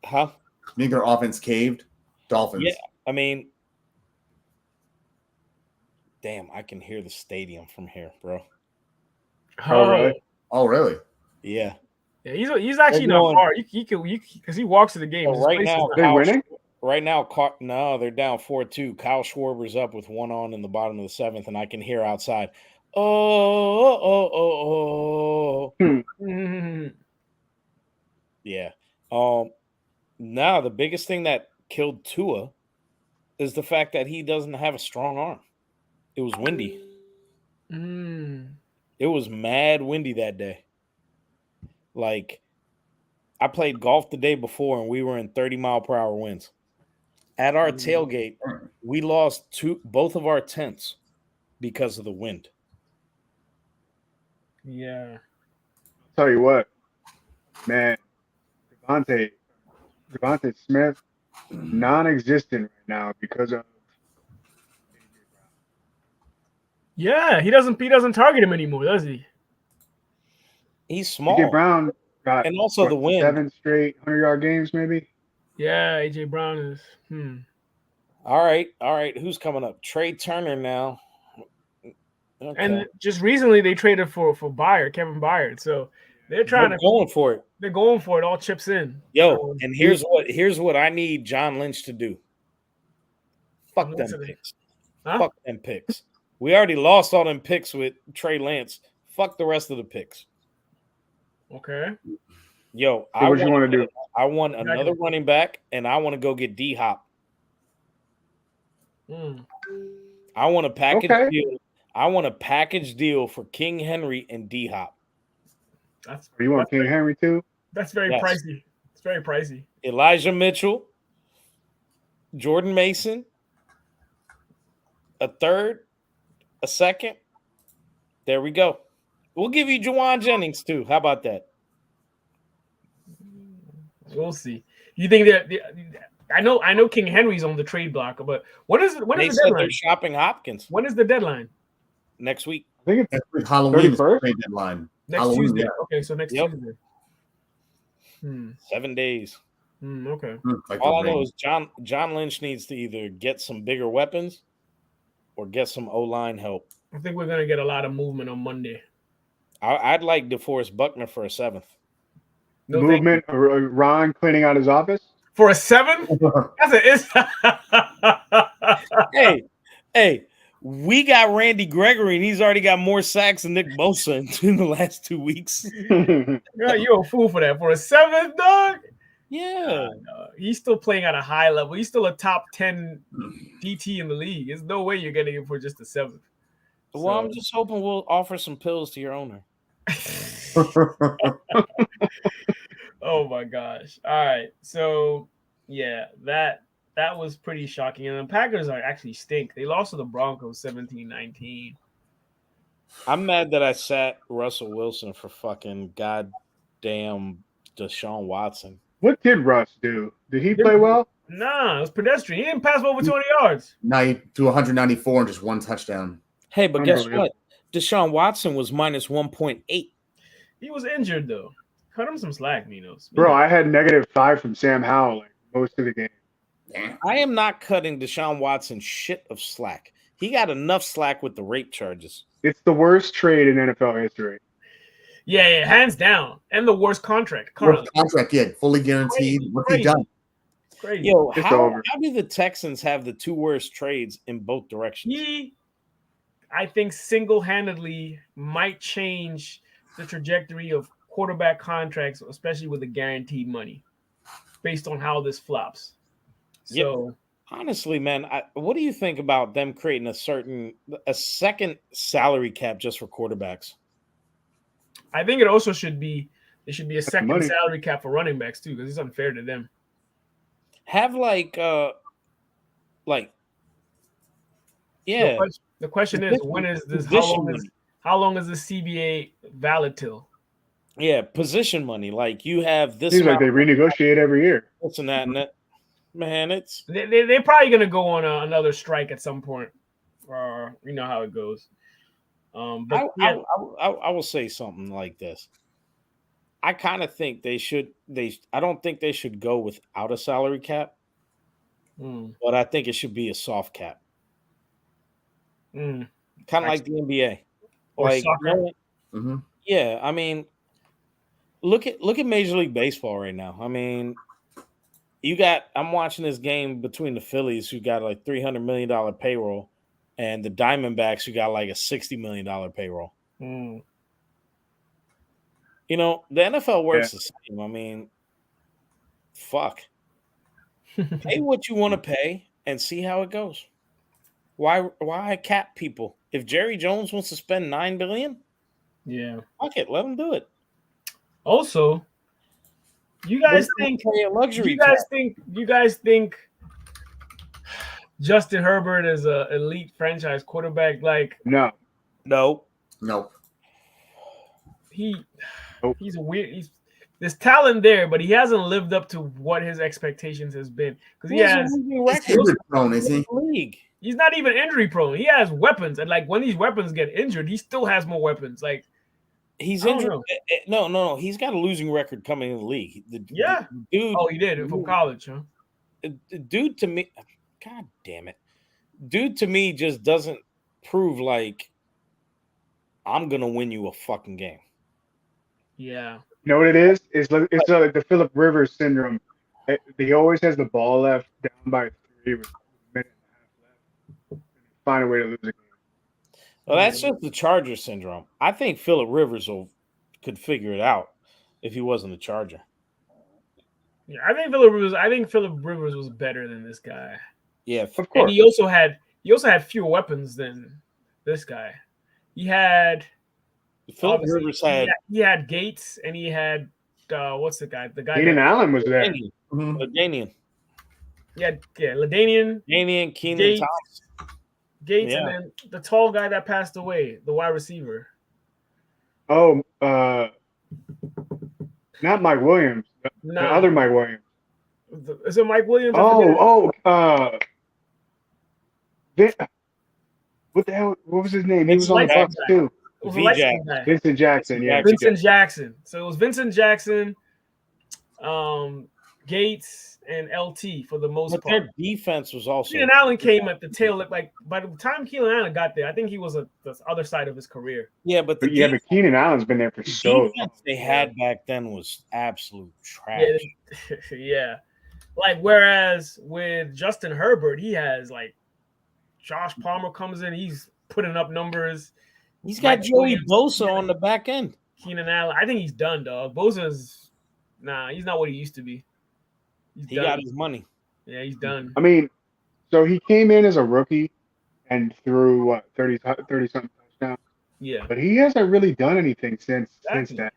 Huh? You think their offense caved? Dolphins. Yeah, I mean, damn, I can hear the stadium from here, bro. Oh, really? Oh, really? Yeah. Yeah, he's actually not far. You can because he walks to the game. So right now, they're winning. Right now, no, they're down 4-2. Kyle Schwarber's up with 1 on in the bottom of the 7th, and I can hear outside. Yeah. Now the biggest thing that killed Tua is the fact that he doesn't have a strong arm. It was windy. It was mad windy that day. Like, I played golf the day before, and we were in 30-mile-per-hour winds. At our tailgate, we lost both of our tents because of the wind. Yeah. I'll tell you what, man, Devontae Smith, non-existent right now because of. Yeah, he doesn't target him anymore, does he? He's small. AJ Brown got and also the wind. 7 straight 100-yard games, maybe. Yeah, AJ Brown is. All right. Who's coming up? Trey Turner now. Okay. And just recently they traded for Kevin Byard. So they're going for it. They're going for it. All chips in. Yo, and here's what I need John Lynch to do. Fuck them picks. Huh? Fuck them picks. We already lost all them picks with Trey Lance. Fuck the rest of the picks. Okay. So Yo, what you want to do? I want another running back, and I want to go get D-Hop. I want a package deal. I want a package deal for King Henry and D-Hop. You want King Henry too? That's very pricey. It's very pricey. Elijah Mitchell, Jordan Mason, a third, a second. There we go. We'll give you Juwan Jennings too. How about that? We'll see. You think that I know King Henry's on the trade block, but when is the deadline? They're shopping Hopkins. When is the deadline? Next week. I think it's Halloween trade deadline. Next Halloween, Tuesday. Yeah. Okay, so next Tuesday. 7 days. Okay. Like all I know is John Lynch needs to either get some bigger weapons or get some O-line help. I think we're gonna get a lot of movement on Monday. I'd like DeForest Buckner for a 7th. No movement. Ron cleaning out his office for a 7th. Hey. We got Randy Gregory, and he's already got more sacks than Nick Bosa in the last 2 weeks. Yeah, you're a fool for that. For a 7th, dog? Yeah. He's still playing at a high level. He's still a top 10 DT in the league. There's no way you're getting him for just a 7th. Well, I'm just hoping we'll offer some pills to your owner. Oh, my gosh. All right. So, yeah, that was pretty shocking. And the Packers actually stink. They lost to the Broncos 17-19. I'm mad that I sat Russell Wilson for fucking goddamn Deshaun Watson. What did Russ do? Did he play well? Nah, it was pedestrian. He didn't pass over 20 yards. Now he threw 194 and just 1 touchdown. Hey, but guess what? Deshaun Watson was minus 1.8. He was injured, though. Cut him some slack, Minos. Bro, I had -5 from Sam Howell most of the game. I am not cutting Deshaun Watson shit of slack. He got enough slack with the rape charges. It's the worst trade in NFL history. Yeah, hands down. And the worst contract. Worst contract, yeah, fully guaranteed. What's he done? Crazy. Yo, how do the Texans have the 2 worst trades in both directions? He, I think, single-handedly might change the trajectory of quarterback contracts, especially with the guaranteed money, based on how this flops. So, honestly, man, what do you think about them creating a second salary cap just for quarterbacks? I think it also should be a second salary cap for running backs too, because it's unfair to them. Have the question is, when is this? How long is the CBA valid till? Yeah, position money. Like you have this. Seems like they renegotiate every year. What's in that? And that man, it's they're probably gonna go on another strike at some point. You know how it goes. But I will say something like this. I kind of think they should. I don't think they should go without a salary cap, but I think it should be a soft cap, kind of like the NBA or soccer. Yeah, I mean, look at Major League Baseball right now. I mean, I'm watching this game between the Phillies, who got like $300 million payroll, and the Diamondbacks, who got like a $60 million payroll. You know, the NFL works the same. I mean, fuck. Pay what you want to pay and see how it goes. Why cap people? If Jerry Jones wants to spend $9 billion, fuck it, let him do it. Also, you guys think Justin Herbert is an elite franchise quarterback? Like, no. He's a weird. There's talent there, but he hasn't lived up to what his expectations has been. Because he's not even injury prone. He has weapons, and like when these weapons get injured, he still has more weapons. Like he's injured. No. He's got a losing record coming in the league. The dude. Oh, he did from college, huh? Dude, to me, God damn it, dude, to me just doesn't prove like I'm gonna win you a fucking game. Yeah. You know what it is? It's like the Phillip Rivers syndrome. He always has the ball left down by 3 with a minute and a half left. And find a way to lose a game. Well, that's just the Charger syndrome. I think Phillip Rivers could figure it out if he wasn't a Charger. Yeah, I think Phillip Rivers was better than this guy. Yeah, of course. And he also had fewer weapons than this guy. He had Phillip Rivers had Gates, and he had what's the guy? The guy. Keenan Allen was there. LaDainian. Yeah, LaDainian. Keenan Thomas. Gates, and then the tall guy that passed away, the wide receiver. Oh, not Mike Williams. The other Mike Williams. Is it Mike Williams? What the hell? What was his name? He was on the Bucs too. Vincent Jackson. Yeah. Vincent Jackson. So it was Vincent Jackson. Gates, and LT for the most But part. their defense was also. Keenan Allen came at the tail. Like by the time Keenan Allen got there, I think he was the other side of his career. Yeah, but Keenan Allen's been there for so long. They had back then was absolute trash. Yeah, yeah. Like whereas with Justin Herbert, he has like Josh Palmer comes in, he's putting up numbers. He's got Joey Bosa on the back end. Keenan Allen, I think he's done, dog. Bosa's he's not what he used to be. He got his money. Yeah, he's done. I mean, so he came in as a rookie and threw 30 something touchdowns. Yeah. But he hasn't really done anything since then.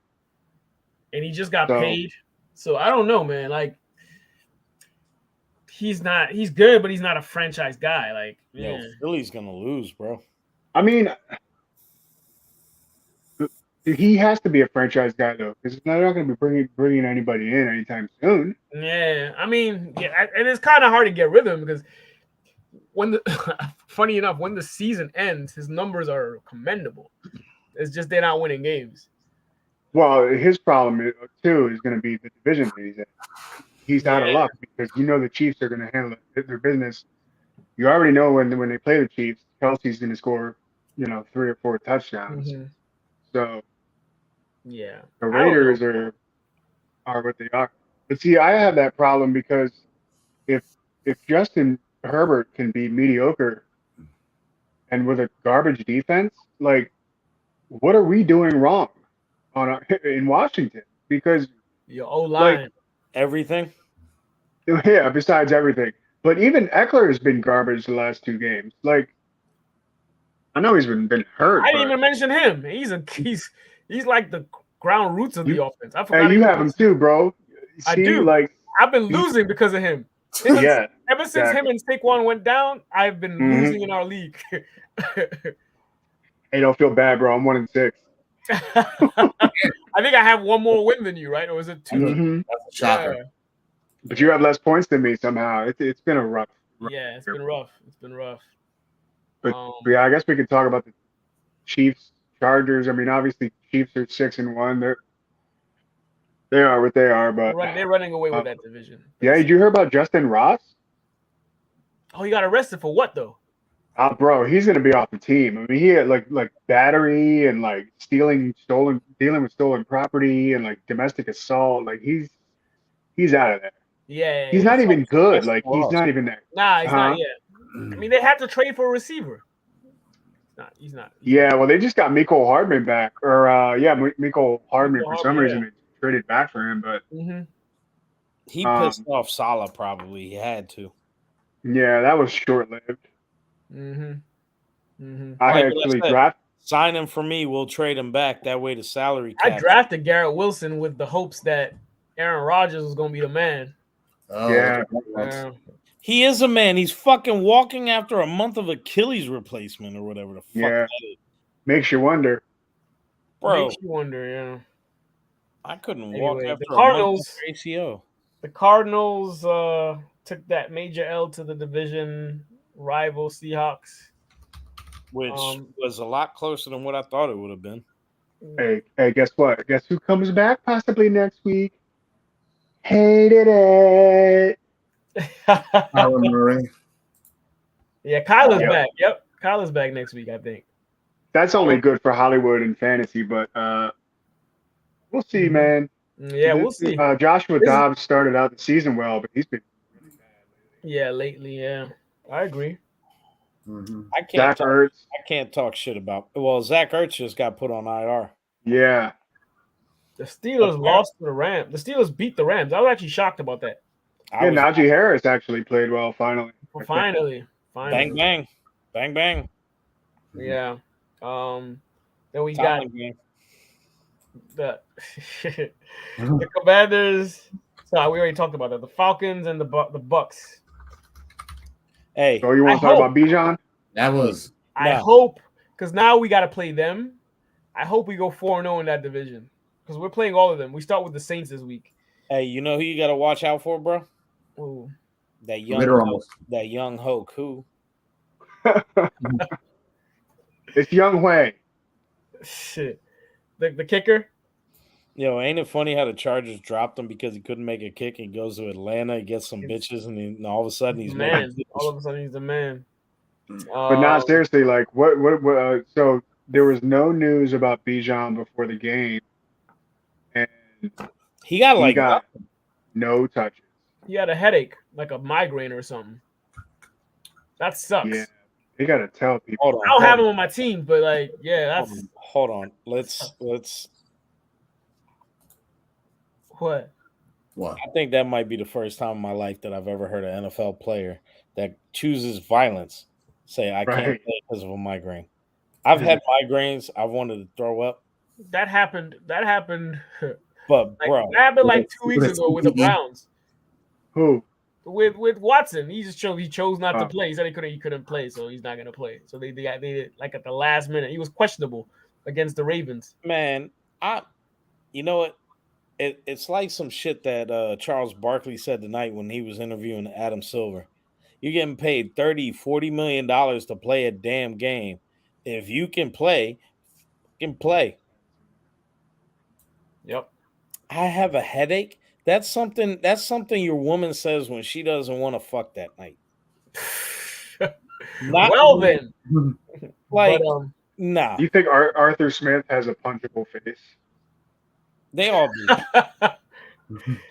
And he just got paid. So I don't know, man. Like he's good, but he's not a franchise guy. Like, Philly's gonna lose, bro. I mean, he has to be a franchise guy though, because they're not going to be bringing anybody in anytime soon. Yeah, I mean, and it's kind of hard to get rid of him because funny enough, when the season ends, his numbers are commendable. It's just they're not winning games. Well, his problem too is going to be the division that he's in. He's out of luck because the Chiefs are going to handle their business. You already know when they play the Chiefs, Kelsey's going to score, 3 or 4 touchdowns. Mm-hmm. So, yeah, the Raiders are what they are. But see, I have that problem because if Justin Herbert can be mediocre and with a garbage defense, like, what are we doing wrong in Washington? Because your O-line, everything. Yeah, besides everything. But even Eckler has been garbage the last 2 games. Like, I know he's been hurt. I didn't even mention him. He's like the ground roots of the offense. I forgot. Hey, you have him too, bro. See, I do. Like, I've been losing because of him. Ever since him and Saquon went down, I've been losing in our league. Hey, don't feel bad, bro. I'm 1-6. I think I have 1 more win than you, right? Or is it 2? Mm-hmm. That's a shocker. Yeah. But you have less points than me somehow. It's been a rough. Yeah, it's been rough. But yeah, I guess we could talk about the Chiefs, Chargers. I mean, obviously, Chiefs are 6-1. They are what they are, but they're running away with that division. Yeah, did you hear about Justin Ross? Oh, he got arrested for what though? Bro, he's gonna be off the team. I mean, he had like battery and like dealing with stolen property and like domestic assault. Like he's out of there. Yeah, he's not even good. Like he's not even there. Nah, he's not yet. I mean, they have to trade for a receiver. He's not. Yeah, well, they just got Mecole Hardman back, or Mecole Hardman for some reason they traded back for him, but he pissed off Salah. Probably he had to. Yeah, that was short-lived. I actually drafted. Sign him for me. We'll trade him back. That way, the salary cap. I drafted Garrett Wilson with the hopes that Aaron Rodgers was going to be the man. Oh, yeah. He is a man. He's fucking walking after a month of Achilles replacement or whatever the fuck that is. Makes you wonder. Bro. Makes you wonder, yeah. I couldn't walk after the Cardinals, a month of ACO. The Cardinals took that major L to the division rival Seahawks. Which was a lot closer than what I thought it would have been. Hey, guess what? Guess who comes back possibly next week? Hated it. Kyler Murray. Yeah, Kyler's back. Yep, Kyler's back next week, I think. That's only good for Hollywood and fantasy, but we'll see, man. Yeah, we'll see. Joshua Dobbs started out the season well, but he's been really bad lately. Yeah, lately, yeah. I agree. I can't talk shit about. Well, Zach Ertz just got put on IR. Yeah. The Steelers lost to the Rams. The Steelers beat the Rams. I was actually shocked about that. Najee Harris actually played well finally. Finally. Bang bang. Bang bang. Yeah. Then we got the Commanders. So we already talked about that. The Falcons and the Bucks. Hey. So you want to talk about Bijan? That was. I hope, because now we got to play them. I hope we go 4-0 in that division because we're playing all of them. We start with the Saints this week. Hey, you know who you got to watch out for, bro? Ooh. That young Hulk. Who? It's Young Hui. Shit. The kicker? Yo, ain't it funny how the Chargers dropped him because he couldn't make a kick? He goes to Atlanta, he gets some bitches, and all of a sudden he's man. All of a sudden he's the man. But not seriously, like what so there was no news about Bijan before the game, and he got no touches. He had a headache, like a migraine or something. That sucks. Yeah, they gotta tell people. I don't have him on my team, but like, yeah, that's. Hold on. Let's. What? I think that might be the first time in my life that I've ever heard an NFL player that chooses violence say, I can't play because of a migraine. I've had migraines. I wanted to throw up. That happened. But, bro. That happened like 2 weeks ago with the Browns. Who? With Watson. He chose not to play. He said he couldn't play, so he's not going to play. So they did like at the last minute. He was questionable against the Ravens. Man, you know what? It's like some shit that Charles Barkley said tonight when he was interviewing Adam Silver. You're getting paid $30-40 million to play a damn game. If you can play, you can play. Yep. I have a headache. That's something your woman says when she doesn't want to fuck that night. Then. Like, nah. You think Arthur Smith has a punchable face? They all do.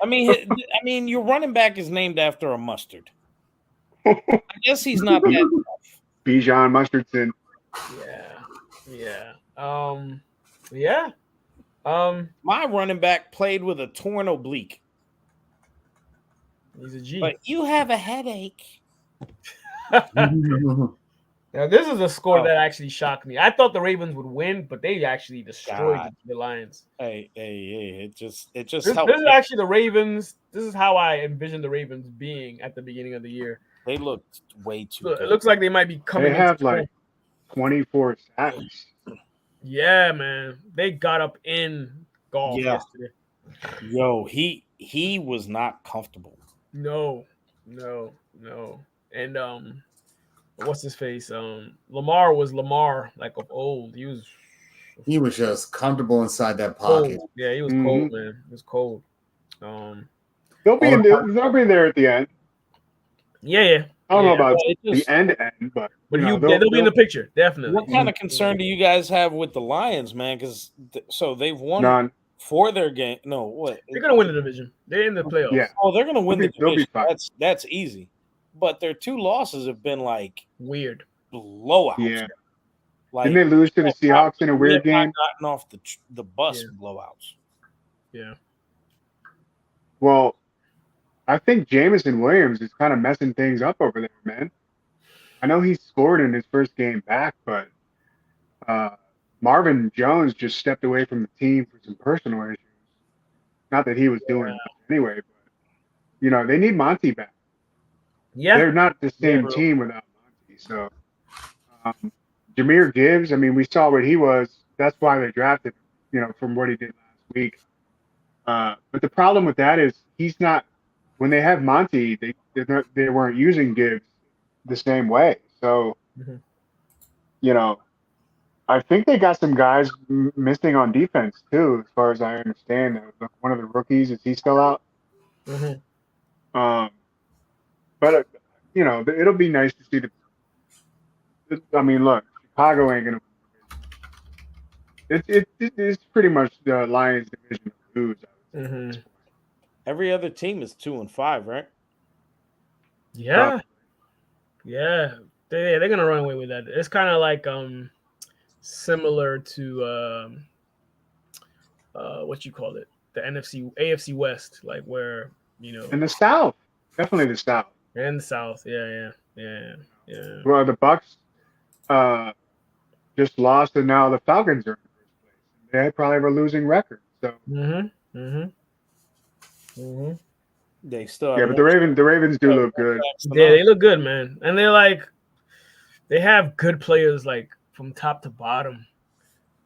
I mean, your running back is named after a mustard. I guess he's not that tough. Bijan Mustardson. Yeah. My running back played with a torn oblique. He's a G. But you have a headache. Now, this is a score that actually shocked me. I thought the Ravens would win, but they actually destroyed the Lions. Hey! It just this helped. This is actually the Ravens. This is how I envisioned the Ravens being at the beginning of the year. They looked way too good. It looks like they might be coming. They have like 24 sacks. Yeah, man. They got up in golf yesterday. Yo, he was not comfortable. No. And what's his face? Lamar was Lamar, like of old. He was just comfortable inside that pocket. Cold. Yeah, he was cold, man. It was cold. They'll be there at the end. Yeah. I don't know about the end, but they'll be in the picture, definitely. What kind of concern do you guys have with the Lions, man? Because they've won none for their game. No, what? They're gonna win the division. They're in the playoffs. Yeah. Oh, they're gonna win the division. Fine. That's easy. But their 2 losses have been like weird blowouts. Yeah. Like, didn't they lose to the Seahawks in a weird game? Gotten off the bus blowouts. Yeah. Well, I think Jameson Williams is kind of messing things up over there, man. I know he scored in his first game back, but Marvin Jones just stepped away from the team for some personal issues. Not that he was doing much anyway, but they need Monty back. Yeah, they're not the same team without Monty. So Jahmyr Gibbs, I mean, we saw what he was. That's why they drafted him, from what he did last week. But the problem with that is he's not. When they have Monty, they weren't using Gibbs the same way. So, I think they got some guys missing on defense too, as far as I understand. One of the rookies, is he still out? But it'll be nice to see I mean, look, Chicago ain't gonna. It's pretty much the Lions' division to lose. Every other team is 2-5, right? Yeah. They're gonna run away with that. It's kind of like similar to what you call it, the AFC West, like where in the South, definitely the South. In the South, yeah. Well, the Bucks just lost, and now the Falcons are in first place. They probably have a losing record. So. They still but the Ravens do look good. Yeah, they look good, man, and they have good players like from top to bottom.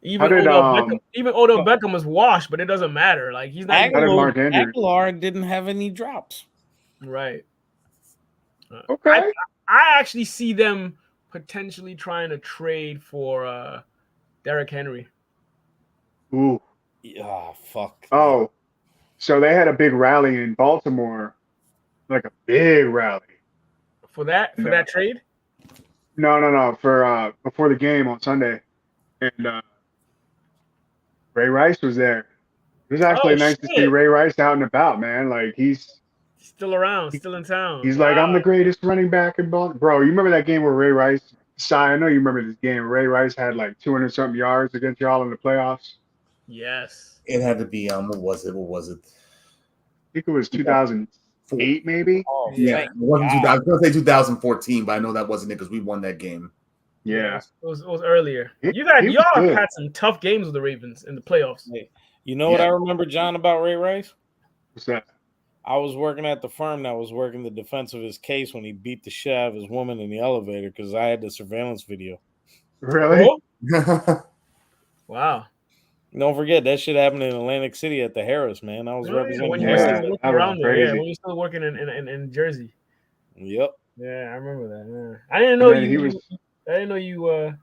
Even Odell Beckham was washed, but it doesn't matter. Like he's not. Aguilar didn't have any drops. Right. Okay. I actually see them potentially trying to trade for Derrick Henry. Ooh. Yeah, fuck. Oh, so they had a big rally in Baltimore, like a big rally. For that trade? No, for before the game on Sunday, and Ray Rice was there. It was actually nice to see Ray Rice out and about, man. Like he's still around, still in town. He's like, I'm the greatest running back in Baltimore. Bro, you remember that game where Ray Rice? I know you remember this game. Ray Rice had like 200-something yards against y'all in the playoffs. Yes. It had to be what was it? I think it was 2008, maybe. Oh, yeah, it wasn't. I was gonna say 2014, but I know that wasn't it because we won that game. Yeah, it was earlier. Y'all had some tough games with the Ravens in the playoffs. Hey, you know what I remember, John, about Ray Rice? What's that? I was working at the firm that was working the defense of his case when he beat the shit out of his woman in the elevator because I had the surveillance video. Really? Wow. Don't forget that shit happened in Atlantic City at the Harris, man. I was representing. When you were still looking around there, when you were still working in Jersey. Yep. Yeah, I remember that. Yeah. I didn't know you.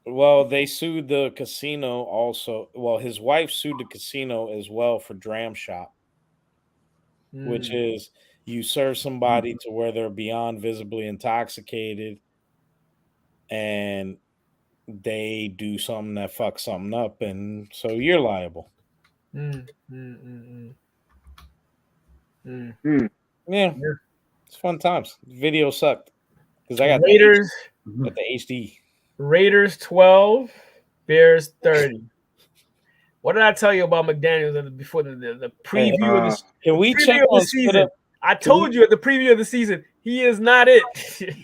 Well, they sued the casino also. Well, his wife sued the casino as well for dram shop, which is you serve somebody to where they're beyond visibly intoxicated, and they do something that fucks something up, and so you're liable. Yeah, it's fun times. The video sucked because I got Raiders at the HD. Raiders 12, Bears 30. What did I tell you about McDaniels before the preview of the can we check on season? I told you at the preview of the season, he is not it.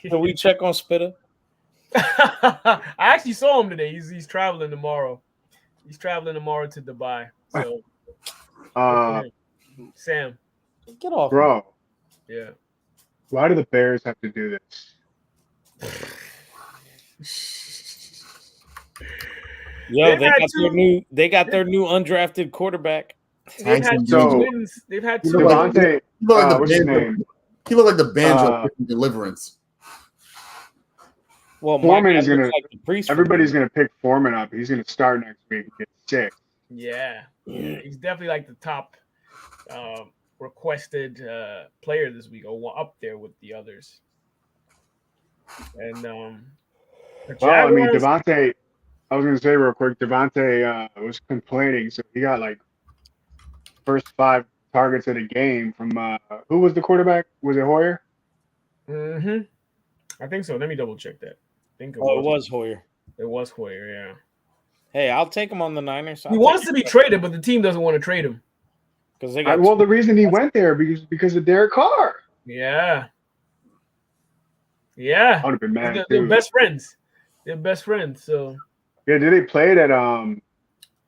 Can we check on Spitter? I actually saw him today. He's traveling tomorrow. He's traveling tomorrow to Dubai. So, Sam, get off, bro. Yeah. Why do the Bears have to do this? Yo, they got their new undrafted quarterback. They've had two wins. They've had two. Devontae, what's his name? He looked like the banjo Deliverance. Well, Foreman is gonna. Everybody's gonna pick Foreman up. He's gonna start next week and get sick. Yeah, he's definitely like the top requested player this week, or up there with the others. And I mean, Devontae. I was gonna say real quick, Devontae was complaining, so he got like first 5 targets of the game from who was the quarterback? Was it Hoyer? I think so. Let me double check that. I think it was Hoyer. It was Hoyer, yeah. Hey, I'll take him on the Niners. He wants to be traded, but the team doesn't want to trade him. Because they got the reason he went there because of Derek Carr. Yeah. Yeah. I would have been mad. They're best friends. They're best friends. So yeah, did they play it at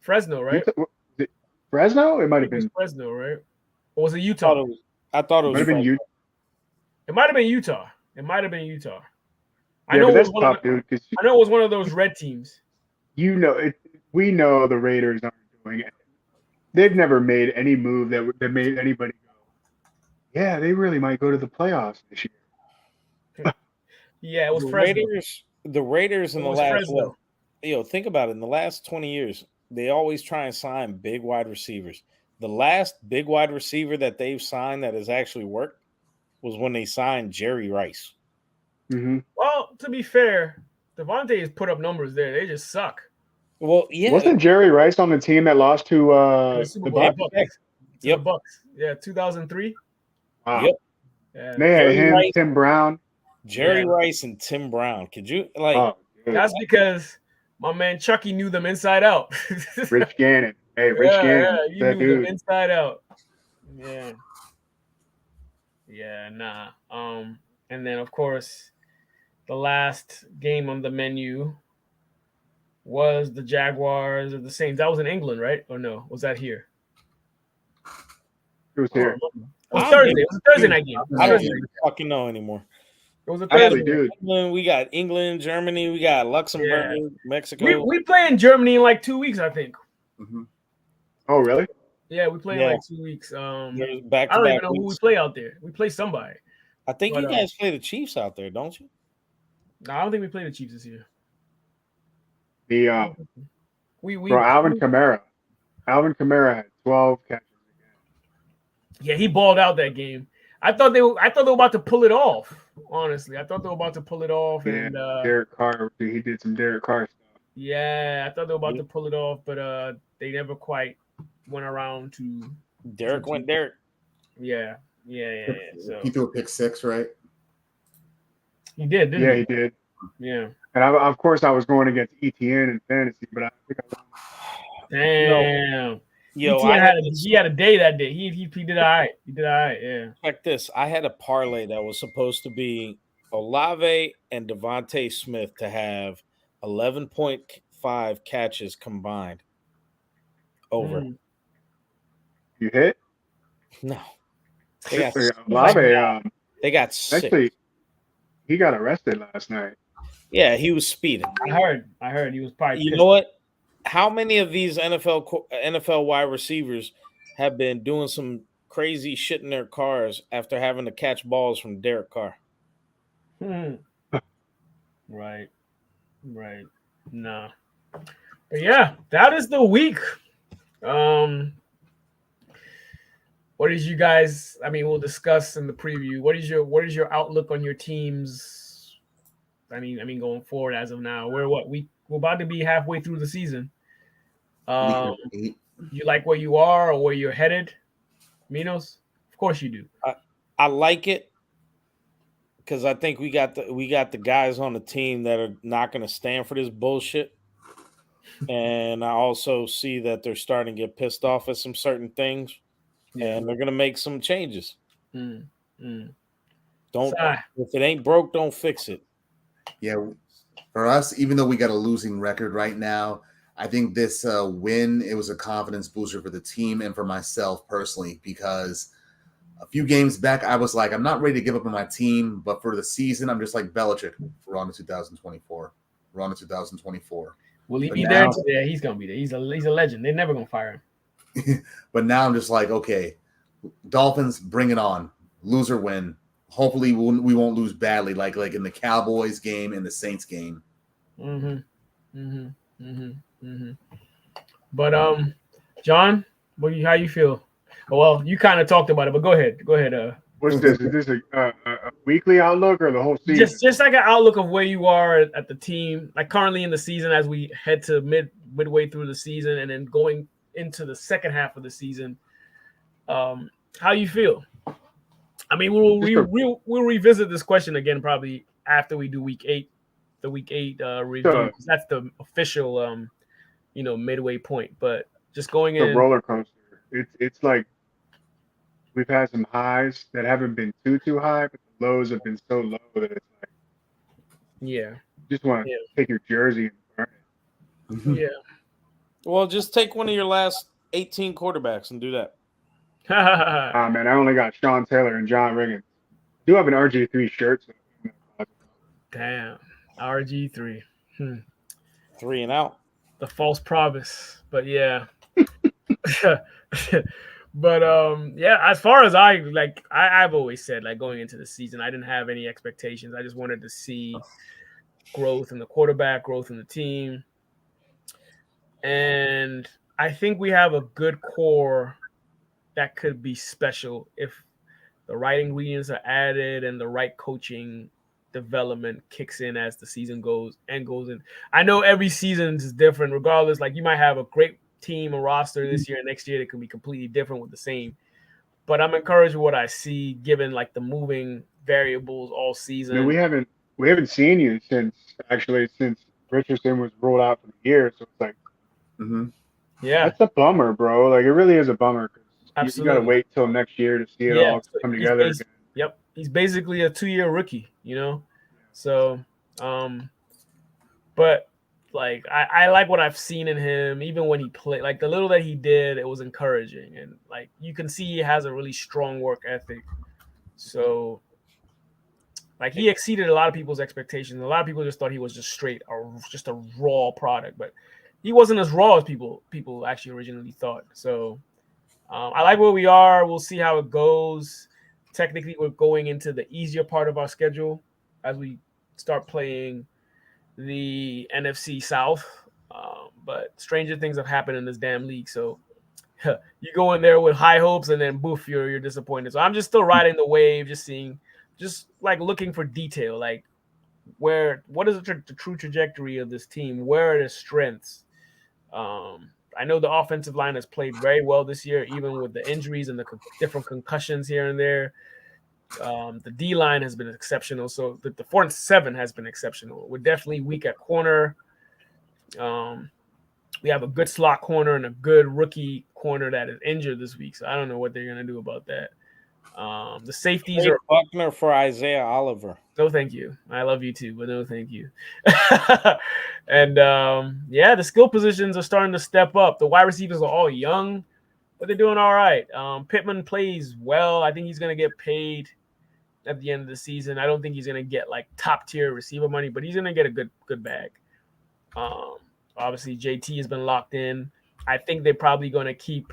Fresno, right? Fresno? It might have been Fresno, right? Or was it Utah? I thought it was Utah. It might have been Utah. I know that's tough, dude. I know it was one of those red teams. You know it. We know the Raiders aren't doing it. They've never made any move that made anybody go, yeah, they really might go to the playoffs this year. Yeah, it was Fresno. The Raiders in the last think about it. In the last 20 years, they always try and sign big wide receivers. The last big wide receiver that they've signed that has actually worked was when they signed Jerry Rice. Mm-hmm. Well, to be fair, Devontae has put up numbers there. They just suck. Well, yeah. Wasn't Jerry Rice on the team that lost to the Bucs? The Bucs. Yeah, 2003. Wow. Yep. Yeah. They had him, Rice, Tim Brown. Jerry Rice and Tim Brown. Could you that's because my man Chucky knew them inside out. Rich Gannon. Hey, Rich Gannon. Yeah, you knew them inside out. Yeah. Yeah, nah. And then of course, the last game on the menu was the Jaguars or the Saints. That was in England, right? Or no? Was that here? It was here. It was Thursday. It was a Thursday night game. I don't even fucking know anymore. It was a Thursday. Dude. We got England, Germany, we got Luxembourg, Mexico. We play in Germany in like 2 weeks, I think. Mm-hmm. Oh, really? Yeah, we play in like 2 weeks. Back I don't even know who we play out there. We play somebody. I think you guys play the Chiefs out there, don't you? No, I don't think we play the Chiefs this year. Alvin Kamara. Alvin Kamara had 12 catches again. Yeah, he balled out that game. I thought they were about to pull it off. Honestly, I thought they were about to pull it off. Yeah, And Derek Carr, he did some Derek Carr stuff. Yeah, I thought they were about to pull it off, but they never quite went around to. Derek went Derek. Yeah. So he threw a pick 6, right? He did, didn't he? He did. Yeah. And of course, I was going against ETN in fantasy, but I think I won. Damn. Yo, he had a day that day. He did all right. He did all right. Yeah. Check this. I had a parlay that was supposed to be Olave and Devontae Smith to have 11.5 catches combined. Over. You hit? No. They got Olave. They got 6. Actually, he got arrested last night. Yeah, he was speeding. I heard he was probably. You know what? How many of these NFL wide receivers have been doing some crazy shit in their cars after having to catch balls from Derek Carr? Right. Nah. But yeah, that is the week. What is you guys? I mean, we'll discuss in the preview. What is your outlook on your teams? I mean, going forward as of now, we're about to be halfway through the season. You like where you are or where you're headed, Minos? Of course you do. I like it because I think we got the guys on the team that are not going to stand for this bullshit. And I also see that they're starting to get pissed off at some certain things, and they're going to make some changes. Don't if it ain't broke, don't fix it. Yeah, for us, even though we got a losing record right now, I think this win, it was a confidence booster for the team and for myself personally, because a few games back, I was like, I'm not ready to give up on my team, but for the season, I'm just like Belichick. We're on to 2024. Will he be there? Yeah, he's going to be there. He's a legend. They're never going to fire him. But now I'm just like, okay, Dolphins, bring it on. Lose or win. Hopefully we won't lose badly like in the Cowboys game and the Saints game. But John, how you feel? Well, you kind of talked about it, but go ahead. What's this? Is this a weekly outlook or the whole season? Just like an outlook of where you are at the team, like currently in the season as we head to midway through the season and then going into the second half of the season. How you feel? I mean, we'll revisit this question again probably after we do week 8, the week 8 review. Sure. That's the official, midway point. But just going in, the roller coaster. It's like we've had some highs that haven't been too high, but the lows have been so low that it's like, you just want to take your jersey and burn it. Yeah. Well, just take one of your last 18 quarterbacks and do that. Man, I only got Sean Taylor and John Riggins. I do have an RG3 shirt. So damn, RG3. 3 and out. The false promise, but yeah. But as far as I've always said, like going into the season, I didn't have any expectations. I just wanted to see growth in the quarterback, growth in the team. And I think we have a good core that could be special if the right ingredients are added and the right coaching development kicks in as the season goes in. I know every season is different, regardless. Like you might have a great team, a roster this year, and next year it can be completely different with the same. But I'm encouraged with what I see, given like the moving variables all season. We haven't seen you since Richardson was rolled out for the year, so it's like, that's a bummer, bro. Like it really is a bummer. You got to wait till next year to see it all come together again. Yep, he's basically a 2-year rookie, So, but like I like what I've seen in him, even when he played. Like the little that he did, it was encouraging, and like you can see he has a really strong work ethic. So, like he exceeded a lot of people's expectations. A lot of people just thought he was just a raw product, but he wasn't as raw as people actually originally thought. So. I like where we are. We'll see how it goes. Technically, we're going into the easier part of our schedule as we start playing the NFC South. But stranger things have happened in this damn league. So you go in there with high hopes and then boof, you're disappointed. So I'm just still riding the wave, just like looking for detail, like what is the true trajectory of this team? Where are the strengths? I know the offensive line has played very well this year, even with the injuries and the different concussions here and there. The D line has been exceptional. So the front seven has been exceptional. We're definitely weak at corner. We have a good slot corner and a good rookie corner that is injured this week. So I don't know what they're going to do about that. The safeties are Buckner for Isaiah Oliver. No, thank you. I love you too, but no, thank you. And the skill positions are starting to step up. The wide receivers are all young, but they're doing all right. Pittman plays well. I think he's going to get paid at the end of the season. I don't think he's going to get like top tier receiver money, but he's going to get a good bag. Obviously, JT has been locked in. I think they're probably going to keep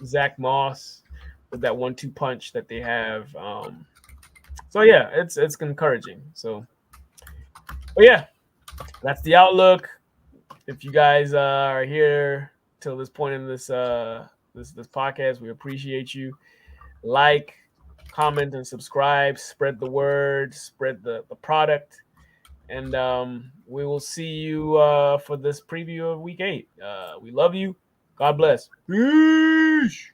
Zach Moss with that 1-2 punch that they have. So yeah, it's encouraging. So, but yeah, that's the outlook. If you guys are here till this point in this this podcast, we appreciate you. Like, comment, and subscribe. Spread the word. Spread the product. And we will see you for this preview of Week 8. We love you. God bless. Peace.